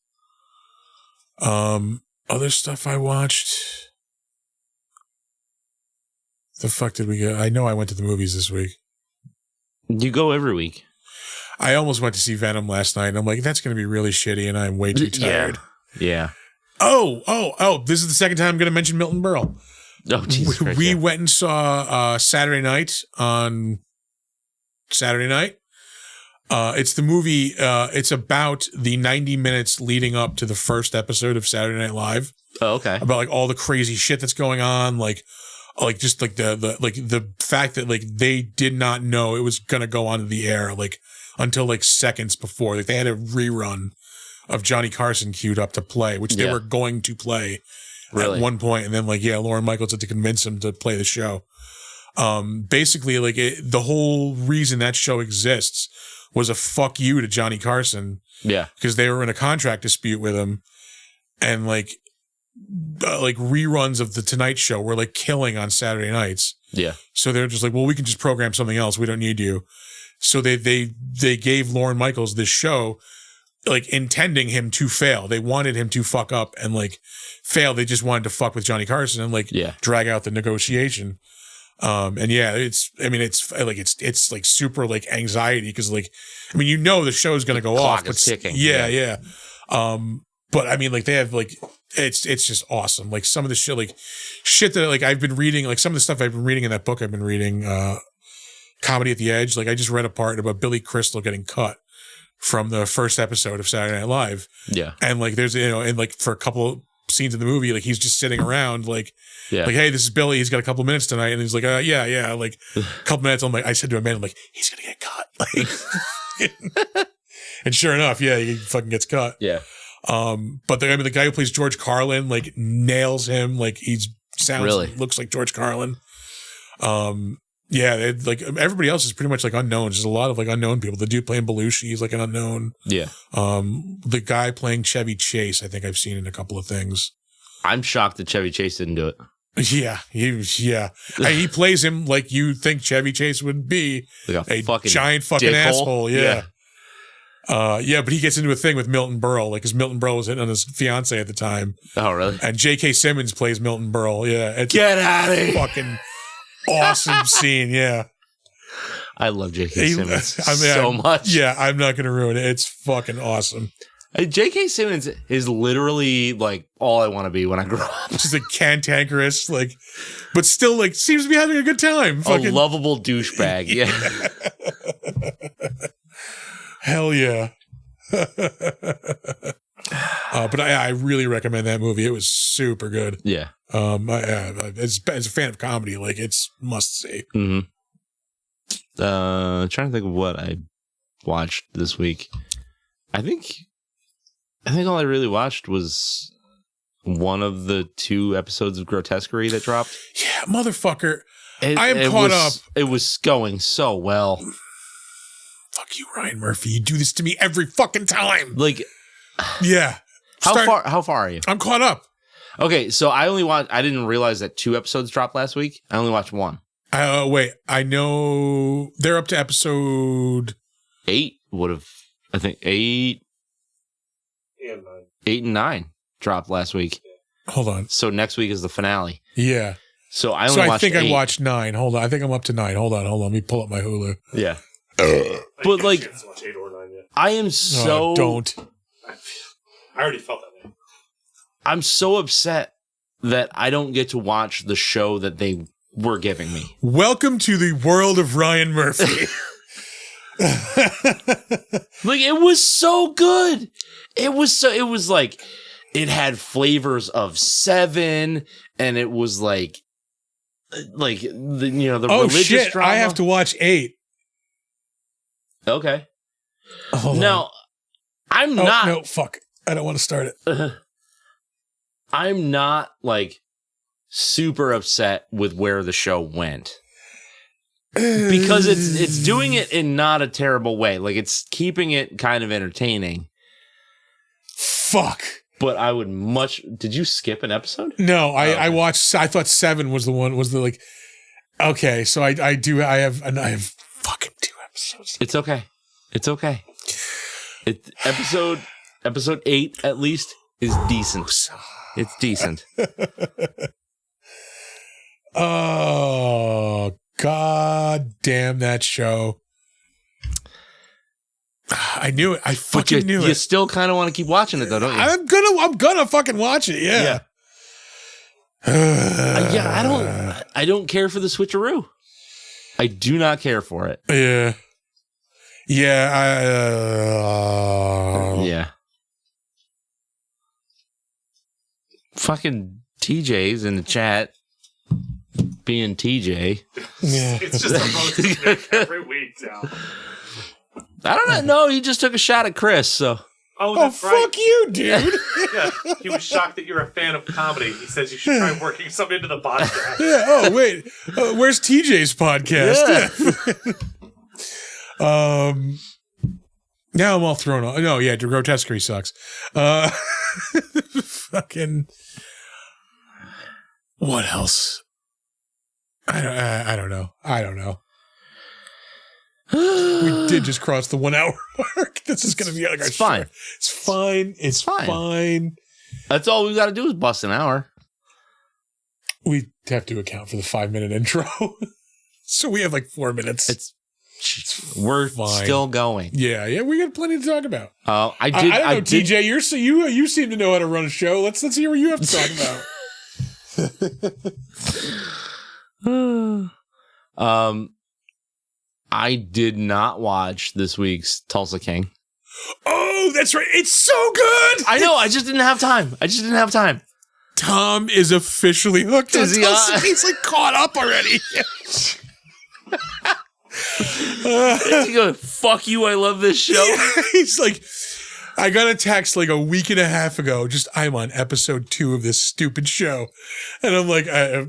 Other stuff I watched. The fuck did we go? I know I went to the movies this week. You go every week. I almost went to see Venom last night, and I'm like, that's going to be really shitty, and I'm way too tired. Yeah. Oh, this is the second time I'm going to mention Milton Berle. Oh, Jesus Christ, we went and saw Saturday Night on Saturday night. It's the movie. It's about the 90 minutes leading up to the first episode of Saturday Night Live. Oh, okay. About like all the crazy shit that's going on, like just like the fact that like they did not know it was gonna go onto the air like until like seconds before. Like they had a rerun of Johnny Carson queued up to play, which they were going to play at one point, and then like Lorne Michaels had to convince him to play the show. Basically, like the whole reason that show exists was a fuck you to Johnny Carson. Yeah. Because they were in a contract dispute with him, and like reruns of the Tonight Show were like killing on Saturday nights. Yeah. So they're just like, well, we can just program something else. We don't need you. So they gave Lorne Michaels this show, like intending him to fail. They wanted him to fuck up and like fail. They just wanted to fuck with Johnny Carson and like drag out the negotiation. And yeah, it's like super like anxiety because like, I mean, you know, the show's going to go off, but ticking. Yeah. But I mean, like they have like, it's just awesome. Like some of the shit that like I've been reading, like some of the stuff I've been reading in that book I've been reading, Comedy at the Edge. Like I just read a part about Billy Crystal getting cut from the first episode of Saturday Night Live. Yeah. And like there's, you know, and like for a couple of scenes in the movie, like he's just sitting around like, like, hey, this is Billy. He's got a couple minutes tonight. And he's like, yeah. Like a couple minutes. I'm like, I said to Amanda, I'm like, he's going to get cut. Like, and sure enough, he fucking gets cut. Yeah. But the guy who plays George Carlin, like nails him. Like looks like George Carlin. Yeah, like everybody else is pretty much like unknowns. There's a lot of like unknown people. The dude playing Belushi, he's like an unknown. Yeah. The guy playing Chevy Chase, I think I've seen in a couple of things. I'm shocked that Chevy Chase didn't do it. Yeah, he plays him like you think Chevy Chase would be, like a fucking giant fucking asshole. Yeah. But he gets into a thing with Milton Berle, like because Milton Berle was hitting on his fiance at the time. Oh, really? And J.K. Simmons plays Milton Berle. Yeah, it's get out of here! Fucking awesome scene. Yeah, I love J.K. Simmons so much. Yeah, I'm not gonna ruin it. It's fucking awesome. J.K. Simmons is literally like all I want to be when I grow up. Just a cantankerous, like, but still like seems to be having a good time. A lovable douchebag. Yeah. Hell yeah. But I really recommend that movie. It was super good. Yeah. As a fan of comedy, like it's must see. Mm-hmm. Trying to think of what I watched this week. I think all I really watched was one of the 2 episodes of Grotesquerie that dropped. Yeah, motherfucker. I am caught up. It was going so well. Fuck you, Ryan Murphy. You do this to me every fucking time. Like, yeah. How far are you? I'm caught up. Okay, so I didn't realize that 2 episodes dropped last week. I only watched 1. Wait, I know they're up to episode 8 I think 8 and 9 dropped last week. Hold on. So next week is the finale. Yeah. So I think 8. I watched 9. Hold on. I think I'm up to 9. Hold on. Let me pull up my Hulu. Yeah. But like, I watch 8 or 9 yet. I am so don't. I already felt that way. I'm so upset that I don't get to watch the show that they were giving me. Welcome to the world of Ryan Murphy. Like, it was so good. It was like, it had flavors of Seven, and it was like the religious shit, drama. I have to watch 8. Okay. Hold now, on. I'm not. No, fuck. I don't want to start it. I'm not like super upset with where the show went. Because it's doing it in not a terrible way. Like, it's keeping it kind of entertaining. Fuck. But I would much. Did you skip an episode? No, I watched. I thought 7 was the one. Was the like? Okay, so I have fucking 2 episodes. It's okay. It's okay. Episode 8 at least is decent. It's decent. Oh, god damn that show. I knew it. I fucking knew it. You still kind of want to keep watching it though, don't you? I'm gonna fucking watch it. Yeah. I don't care for the switcheroo. I do not care for it. Yeah. Yeah. Yeah. Fucking TJ's in the chat being TJ. Yeah. It's just a roast every week now. I don't know. He just took a shot at Chris, so. Oh, that's right. Fuck you, dude. Yeah, he was shocked that you're a fan of comedy. He says you should try working some into the podcast. Yeah. Oh, wait. Where's TJ's podcast? Yeah. Now I'm all thrown off. No, yeah, Grotesquerie sucks. Fucking. What else? I don't know. We did just cross the 1 hour mark. This is going to be like it's fine. It's fine. It's fine. That's all we've got to do is bust an hour. We have to account for the 5-minute intro. So we have like 4 minutes. We're fine. Still going. Yeah. We got plenty to talk about. I don't know, TJ. You seem to know how to run a show. Let's hear what you have to talk about. I did not watch this week's Tulsa King. Oh, that's right. It's so good. I know. I just didn't have time. Tom is officially hooked on Tulsa. He's like caught up already. He goes, fuck you, I love this show. Yeah, he's like, I got a text like a week and a half ago. I'm on episode 2 of this stupid show, and I'm like, I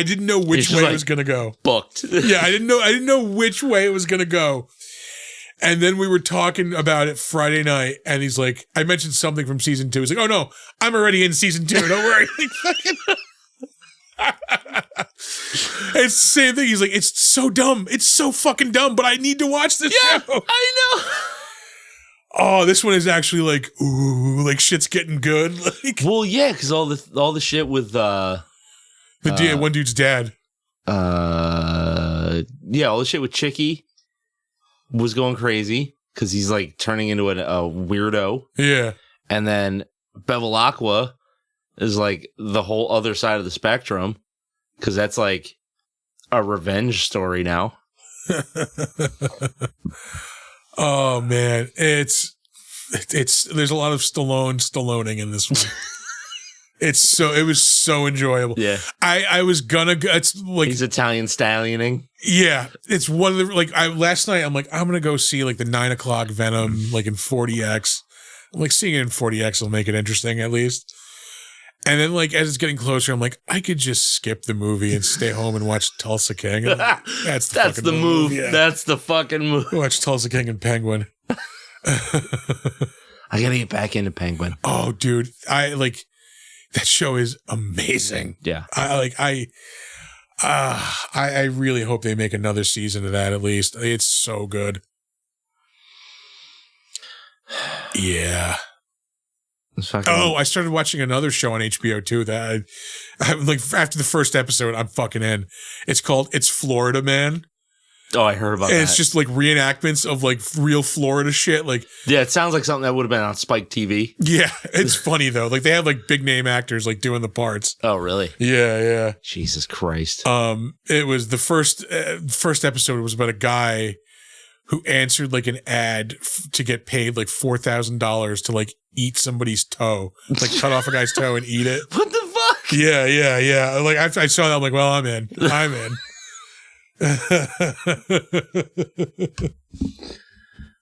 didn't know which way it was gonna go. Booked. Yeah, I didn't know which way it was gonna go. And then we were talking about it Friday night, and he's like, I mentioned something from season 2. He's like, oh no, I'm already in season 2. Don't worry. It's the same thing. He's like, it's so dumb. It's so fucking dumb, but I need to watch this show. I know. Oh, this one is actually like, ooh, like shit's getting good. Like, well, yeah, because all the shit with one dude's dad. Yeah, all the shit with Chicky was going crazy because he's like turning into a weirdo. Yeah, and then Bevilacqua is like the whole other side of the spectrum because that's like a revenge story now. Oh man, it's there's a lot of Stalloning in this one. It was so enjoyable. Yeah, I was gonna. It's like he's Italian stallioning. Yeah, it's one of the last night I'm like I'm gonna go see like the 9 o'clock Venom like in 40X. I'm like seeing it in 40X will make it interesting at least. And then like as it's getting closer, I'm like I could just skip the movie and stay home and watch Tulsa King. And that's the move. Yeah. That's the fucking move. Watch Tulsa King and Penguin. I gotta get back into Penguin. Oh, dude, that show is amazing. Yeah, I really hope they make another season of that at least. It's so good. Yeah. I started watching another show on HBO too that I like after the first episode I'm fucking in. It's called It's Florida Man. Oh, I heard about and that. it's just like reenactments of like real Florida shit. Like, yeah, it sounds like something that would have been on Spike TV. Yeah, it's funny though. Like they have like big name actors like doing the parts. Oh, really? Yeah. Jesus Christ. It was the first episode was about a guy who answered like an ad to get paid like $4,000 to like eat somebody's toe, like cut off a guy's toe and eat it. What the fuck? Yeah. Like I saw that, I'm like, well, I'm in.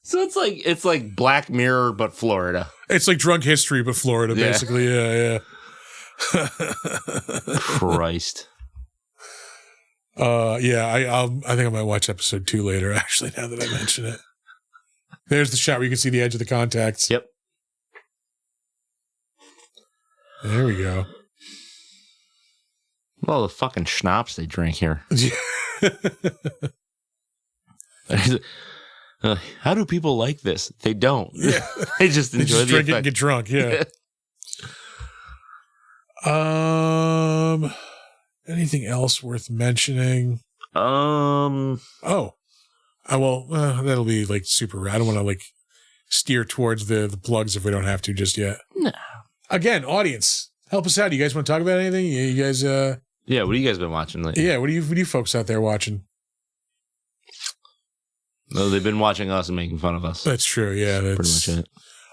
So it's like Black Mirror but Florida. It's like Drunk History but Florida, basically. Yeah. Christ. I think I might watch episode 2 later. Actually, now that I mention it, there's the shot where you can see the edge of the contacts. Yep. There we go. Well, the fucking schnapps they drink here. How do people like this? They don't. Yeah. They just enjoy drink it and get drunk. Yeah. Anything else worth mentioning? That'll be like super. I don't want to like steer towards the plugs if we don't have to just yet. No. Again, audience, help us out. You guys want to talk about anything? You guys, yeah. What have you guys been watching lately? Yeah. What are you folks out there watching? No, they've been watching us and making fun of us. That's true. Yeah, that's pretty much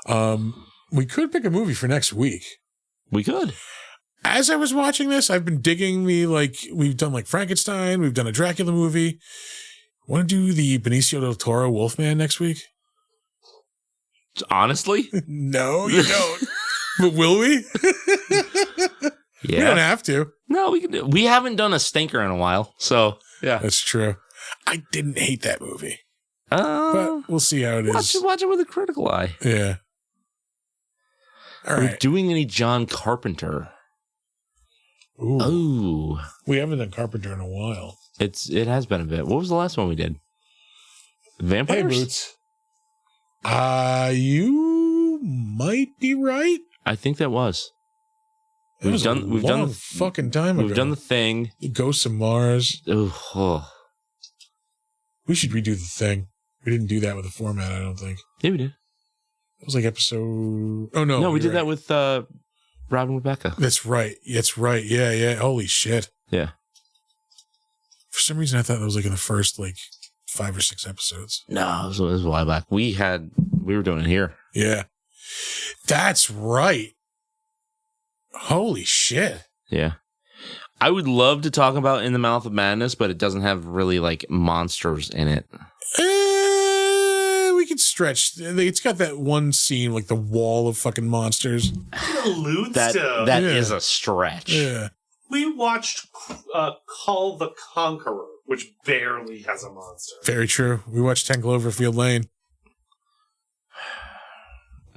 it. We could pick a movie for next week. We could. As I was watching this, I've been digging we've done like Frankenstein, we've done a Dracula movie. Want to do the Benicio del Toro Wolfman next week? Honestly? No, you don't. But will we? Yeah. We don't have to. No, we can do. We haven't done a stinker in a while, so yeah. That's true. I didn't hate that movie. But we'll see how it is. Watch it with a critical eye. Yeah. All right. We're doing any John Carpenter. Ooh. We haven't done Carpenter in a while. It has been a bit. What was the last one we did? Vampires? Hey, Boots. You might be right. I think that was. We've done fucking time ago. We've done The Thing. Ghosts of Mars. Oh. We should redo The Thing. We didn't do that with the format, I don't think. Yeah, we did. It was like episode... Oh, no. No, we did that with Rob and Rebecca. That's right. Yeah. Holy shit. Yeah. For some reason, I thought that was like in the first, 5 or 6 episodes. No, it was a while back. We were doing it here. Yeah. That's right. Holy shit. Yeah. I would love to talk about In the Mouth of Madness, but it doesn't have really monsters in it. We could stretch. It's got that one scene, like the wall of fucking monsters. That is a stretch. Yeah. We watched Call the Conqueror, which barely has a monster. Very true. We watched 10 Cloverfield Lane.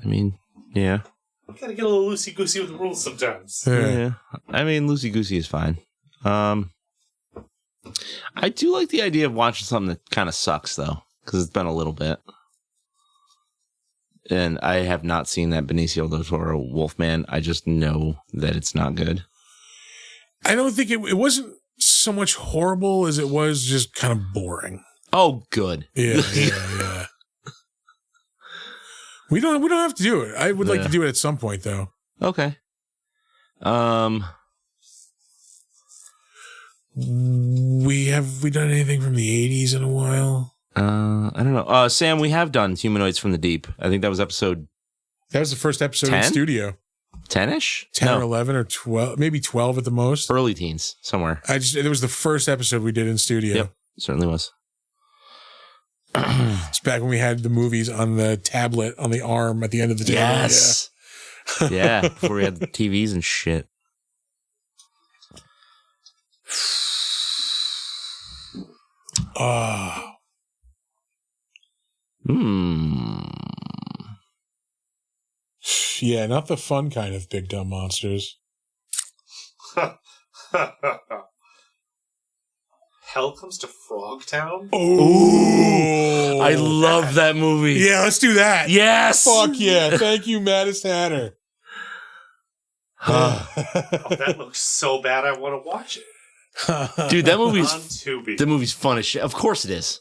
I mean, yeah. You gotta get a little loosey-goosey with the rules sometimes. Yeah. I mean, loosey-goosey is fine. I do like the idea of watching something that kind of sucks, though, because it's been a little bit. And I have not seen that Benicio del Toro Wolfman. I just know that it's not good. I don't think it wasn't so much horrible as it was just kind of boring. Oh, good. Yeah. We don't have to do it. I would like to do it at some point, though. Okay. We done anything from the 80s in a while? I don't know. Sam, we have done Humanoids from the Deep. I think that was episode... That was the first episode 10? in studio. 10-ish? 10 or 11 or 12, maybe 12 at the most. Early teens, somewhere. It was the first episode we did in studio. Yep, certainly was. It's back when we had the movies on the tablet on the arm at the end of the table. Yes. Yeah, before we had the TVs and shit. Oh. Yeah, not the fun kind of big dumb monsters. Hell Comes to Frogtown? Oh, I love that movie. Yeah, let's do that. Yes. Fuck yeah. Thank you, Mattis Hatter. That looks so bad I want to watch it. Dude, that On Tubi. movie's fun as shit. Of course it is.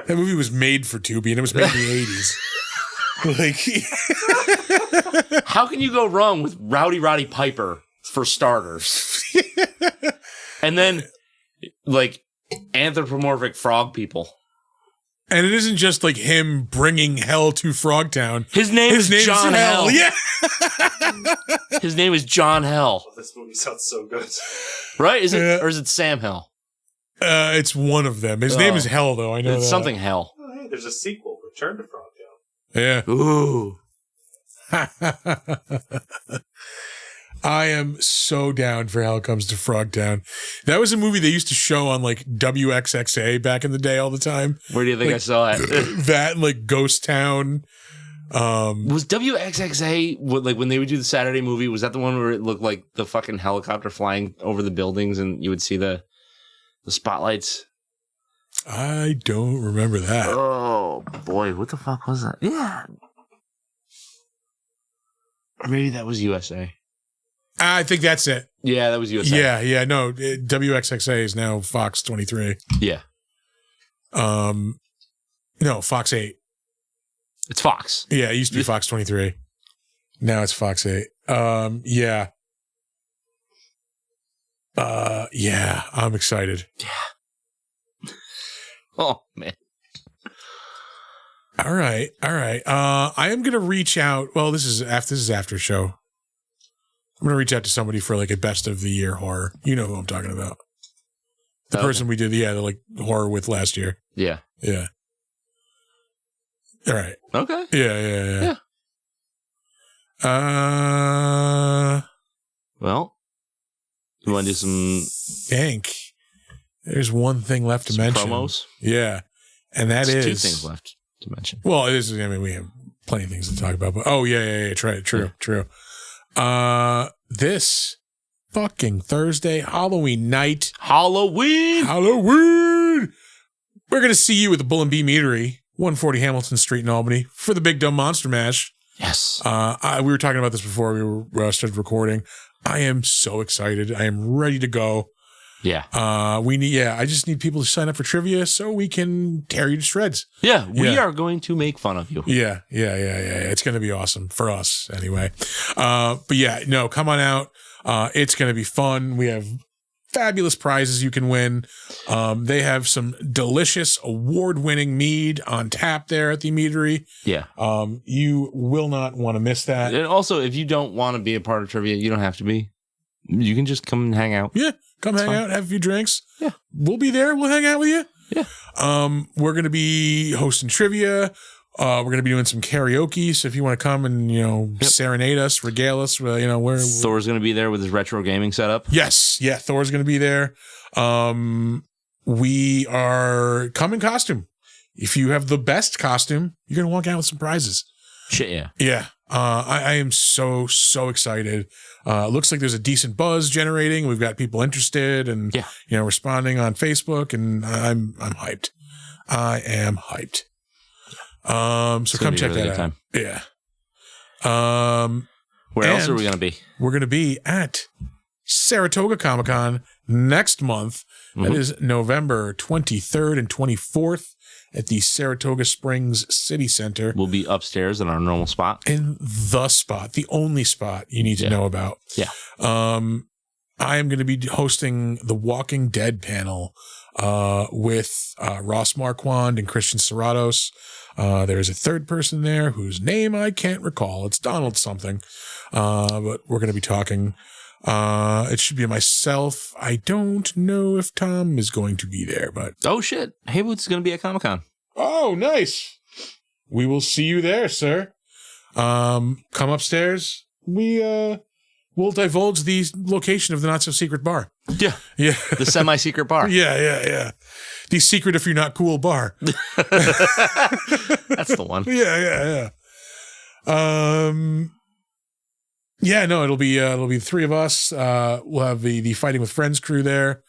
That movie was made for Tubi, and it was made in the 80s. Like, how can you go wrong with Rowdy Roddy Piper for starters? And then, like, anthropomorphic frog people. And it isn't just like him bringing hell to Frogtown. His name is John Hell. Yeah. His name is John Hell. Oh, this movie sounds so good. Right? Is it, or is it Sam Hell? It's one of them. His name is Hell, though. I know it's that. something Hell. Oh, hey, there's a sequel, Return to Frogtown. Yeah. Ooh. I am so down for Hell Comes to Frogtown. That was a movie they used to show on like WXXA back in the day all the time. Where do you think like, I saw it? That and like Ghost Town. Was WXXA like when they would do the Saturday movie? Was that the one where it looked like the fucking helicopter flying over the buildings and you would see the spotlights? I don't remember that. Oh boy, what the fuck was that? Yeah, maybe that was USA. I think that's it. Yeah, that was USA. Yeah. No, WXXA is now Fox 23. Yeah. No, Fox 8. It's Fox. Yeah, it used to be Fox 23. Now it's Fox 8. Yeah. Yeah, I'm excited. Yeah. Oh, man. All right. I am going to reach out. Well, this is after show. I'm going to reach out to somebody for like a best of the year horror. You know who I'm talking about. The person we did, the like horror with last year. Yeah. Yeah. All right. Okay. Yeah. Well, you want to do some Hank? There's one thing left to mention. Promos? Yeah. And that is 2 things left to mention. Well, it is. I mean, we have plenty of things to talk about, but yeah. True. This fucking Thursday, Halloween night. Halloween! We're going to see you at the Bull and Bee Meadery, 140 Hamilton Street in Albany, for the Big Dumb Monster Mash. Yes. We were talking about this before we started recording. I am so excited. I am ready to go. Yeah. I just need people to sign up for trivia so we can tear you to shreds. Yeah, we are going to make fun of you. Yeah. It's going to be awesome for us anyway. But yeah, no, come on out. It's going to be fun. We have fabulous prizes you can win. They have some delicious award-winning mead on tap there at the meadery. Yeah. You will not want to miss that. And also, if you don't want to be a part of trivia, you don't have to be. You can just come and hang out. Yeah. Come hang out, have a few drinks. Yeah. We'll be there. We'll hang out with you. Yeah. We're going to be hosting trivia. We're going to be doing some karaoke. So if you want to come and, serenade us, regale us, we're Thor's going to be there with his retro gaming setup. Yes. Yeah. Thor's going to be there. We are come in costume. If you have the best costume, you're going to walk out with some prizes. Shit. Yeah. Yeah. I am so excited. Looks like there's a decent buzz generating. We've got people interested and, responding on Facebook, and I'm hyped. I am hyped. So come check that out. Yeah. Where else are we going to be? We're going to be at Saratoga Comic-Con next month. Mm-hmm. That is November 23rd and 24th. At the Saratoga Springs City Center. We'll be upstairs in our normal spot. In the spot, the only spot you need to know about. Yeah. I am going to be hosting the Walking Dead panel with Ross Marquand and Christian Serratos. There's a third person there whose name I can't recall. It's Donald something. But we're going to be talking. It should be myself. I don't know if Tom is going to be there, but oh shit, Haywood's going to be at Comic-Con. Oh, nice. We will see you there, sir. Come upstairs. We'll divulge the location of the not so secret bar. Yeah, the semi-secret bar. Yeah. The secret if you're not cool bar. That's the one. Yeah. Yeah, no, it'll be the 3 of us. We'll have the Fighting with Friends crew there.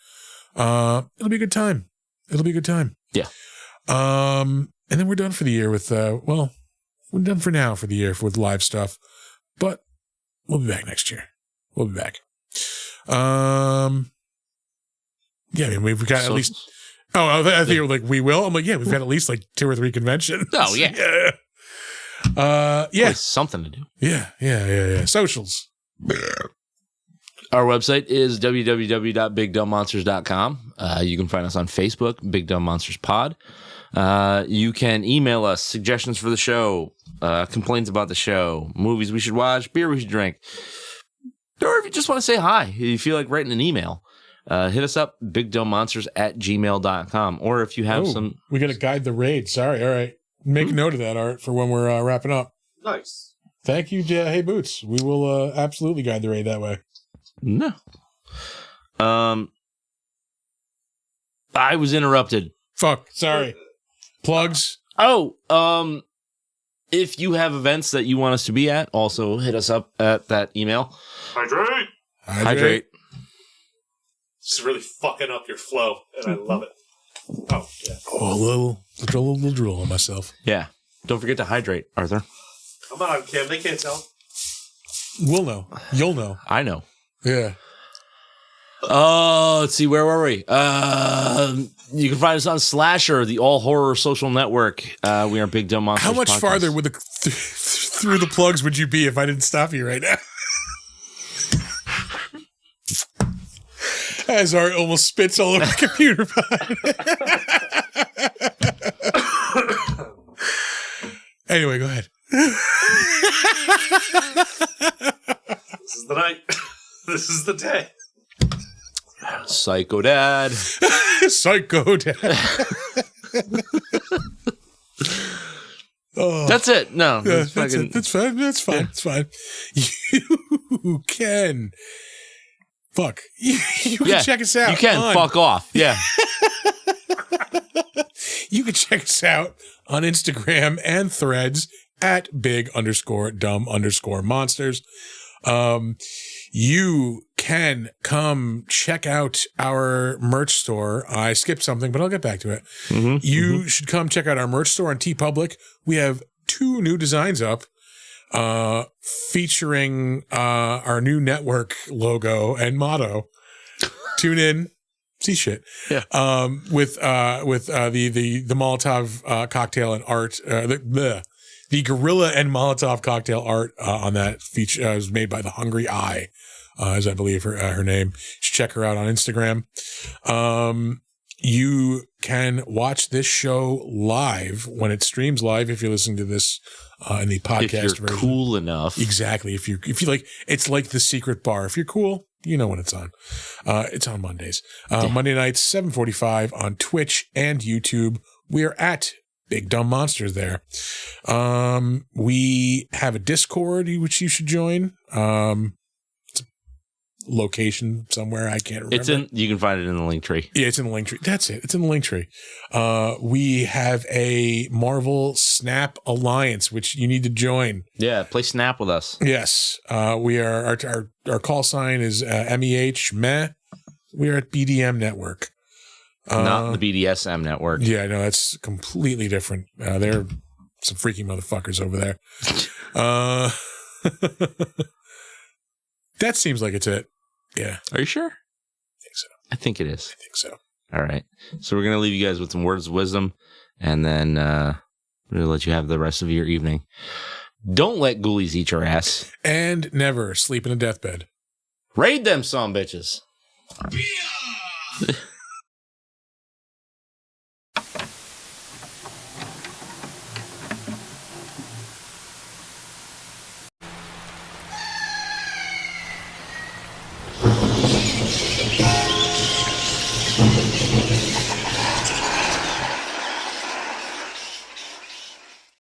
It'll be a good time. Yeah. And then we're done for the year with we're done for now for the year with live stuff. But we'll be back next year. We'll be back. Yeah, I mean we've got at least Oh, I think you were like, we will. I'm like, yeah, we've got at least like 2 or 3 conventions. Oh yeah. Yeah. Always something to do. Yeah. Socials. Our website is www.bigdumbmonsters.com. You can find us on Facebook, Big Dumb Monsters Pod. You can email us suggestions for the show, complaints about the show, movies we should watch, beer we should drink, or if you just want to say hi, if you feel like writing an email, hit us up, bigdumbmonsters@gmail.com. Or if you have we got to guide the raid. Sorry. All right. Make a note of that, Art, for when we're wrapping up. Nice. Thank you, Hey Boots. We will absolutely guide the raid that way. No. I was interrupted. Fuck. Sorry. Plugs. Oh, if you have events that you want us to be at, also hit us up at that email. Hydrate. It's really fucking up your flow, and I love it. Oh, yeah. Oh, a little drool on myself. Yeah. Don't forget to hydrate, Arthur. I'm not on cam. They can't tell. We'll know. You'll know. I know. Yeah. Oh, let's see. Where were we? You can find us on Slasher, the all horror social network. We are Big Dumb Monsters. How much podcast. farther would through the plugs would you be if I didn't stop you right now? As Art almost spits all over the computer. Anyway, go ahead. This is the night. This is the day. Psycho Dad. Psycho Dad. Oh, that's it. No, that's it. That's fine. That's fine. Yeah. It's fine. You can. Fuck. You can check us out. You can fuck off. Yeah. You can check us out on Instagram and Threads at big_dumb_monsters. You can come check out our merch store. I skipped something, but I'll get back to it. You should come check out our merch store on TeePublic. We have 2 new designs up, featuring our new network logo and motto. Tune in, see shit. Yeah. With the Molotov cocktail and art. The Gorilla and Molotov cocktail art on that feature was made by the Hungry Eye, as I believe her name. You should check her out on Instagram. You can watch this show live when it streams live. If you're listening to this in the podcast version, cool enough. Exactly. If you like, it's like the secret bar. If you're cool, you know when it's on. It's on Mondays. Monday nights, 7:45 on Twitch and YouTube. We are at Big Dumb Monsters there. We have a Discord which you should join. It's a location somewhere, I can't remember. You can find it in the link tree. Yeah, it's in the link tree. That's it. It's in the link tree. We have a Marvel Snap Alliance which you need to join. Yeah, play Snap with us. Yes. We are our call sign is MEH meh. We are at BDM Network. Not the BDSM network. Yeah, no, that's completely different. They're some freaky motherfuckers over there. That seems like it's it. Yeah. Are you sure? I think so. I think it is. I think so. All right. So we're going to leave you guys with some words of wisdom, and then we're going to let you have the rest of your evening. Don't let ghoulies eat your ass. And never sleep in a deathbed. Raid them, some bitches.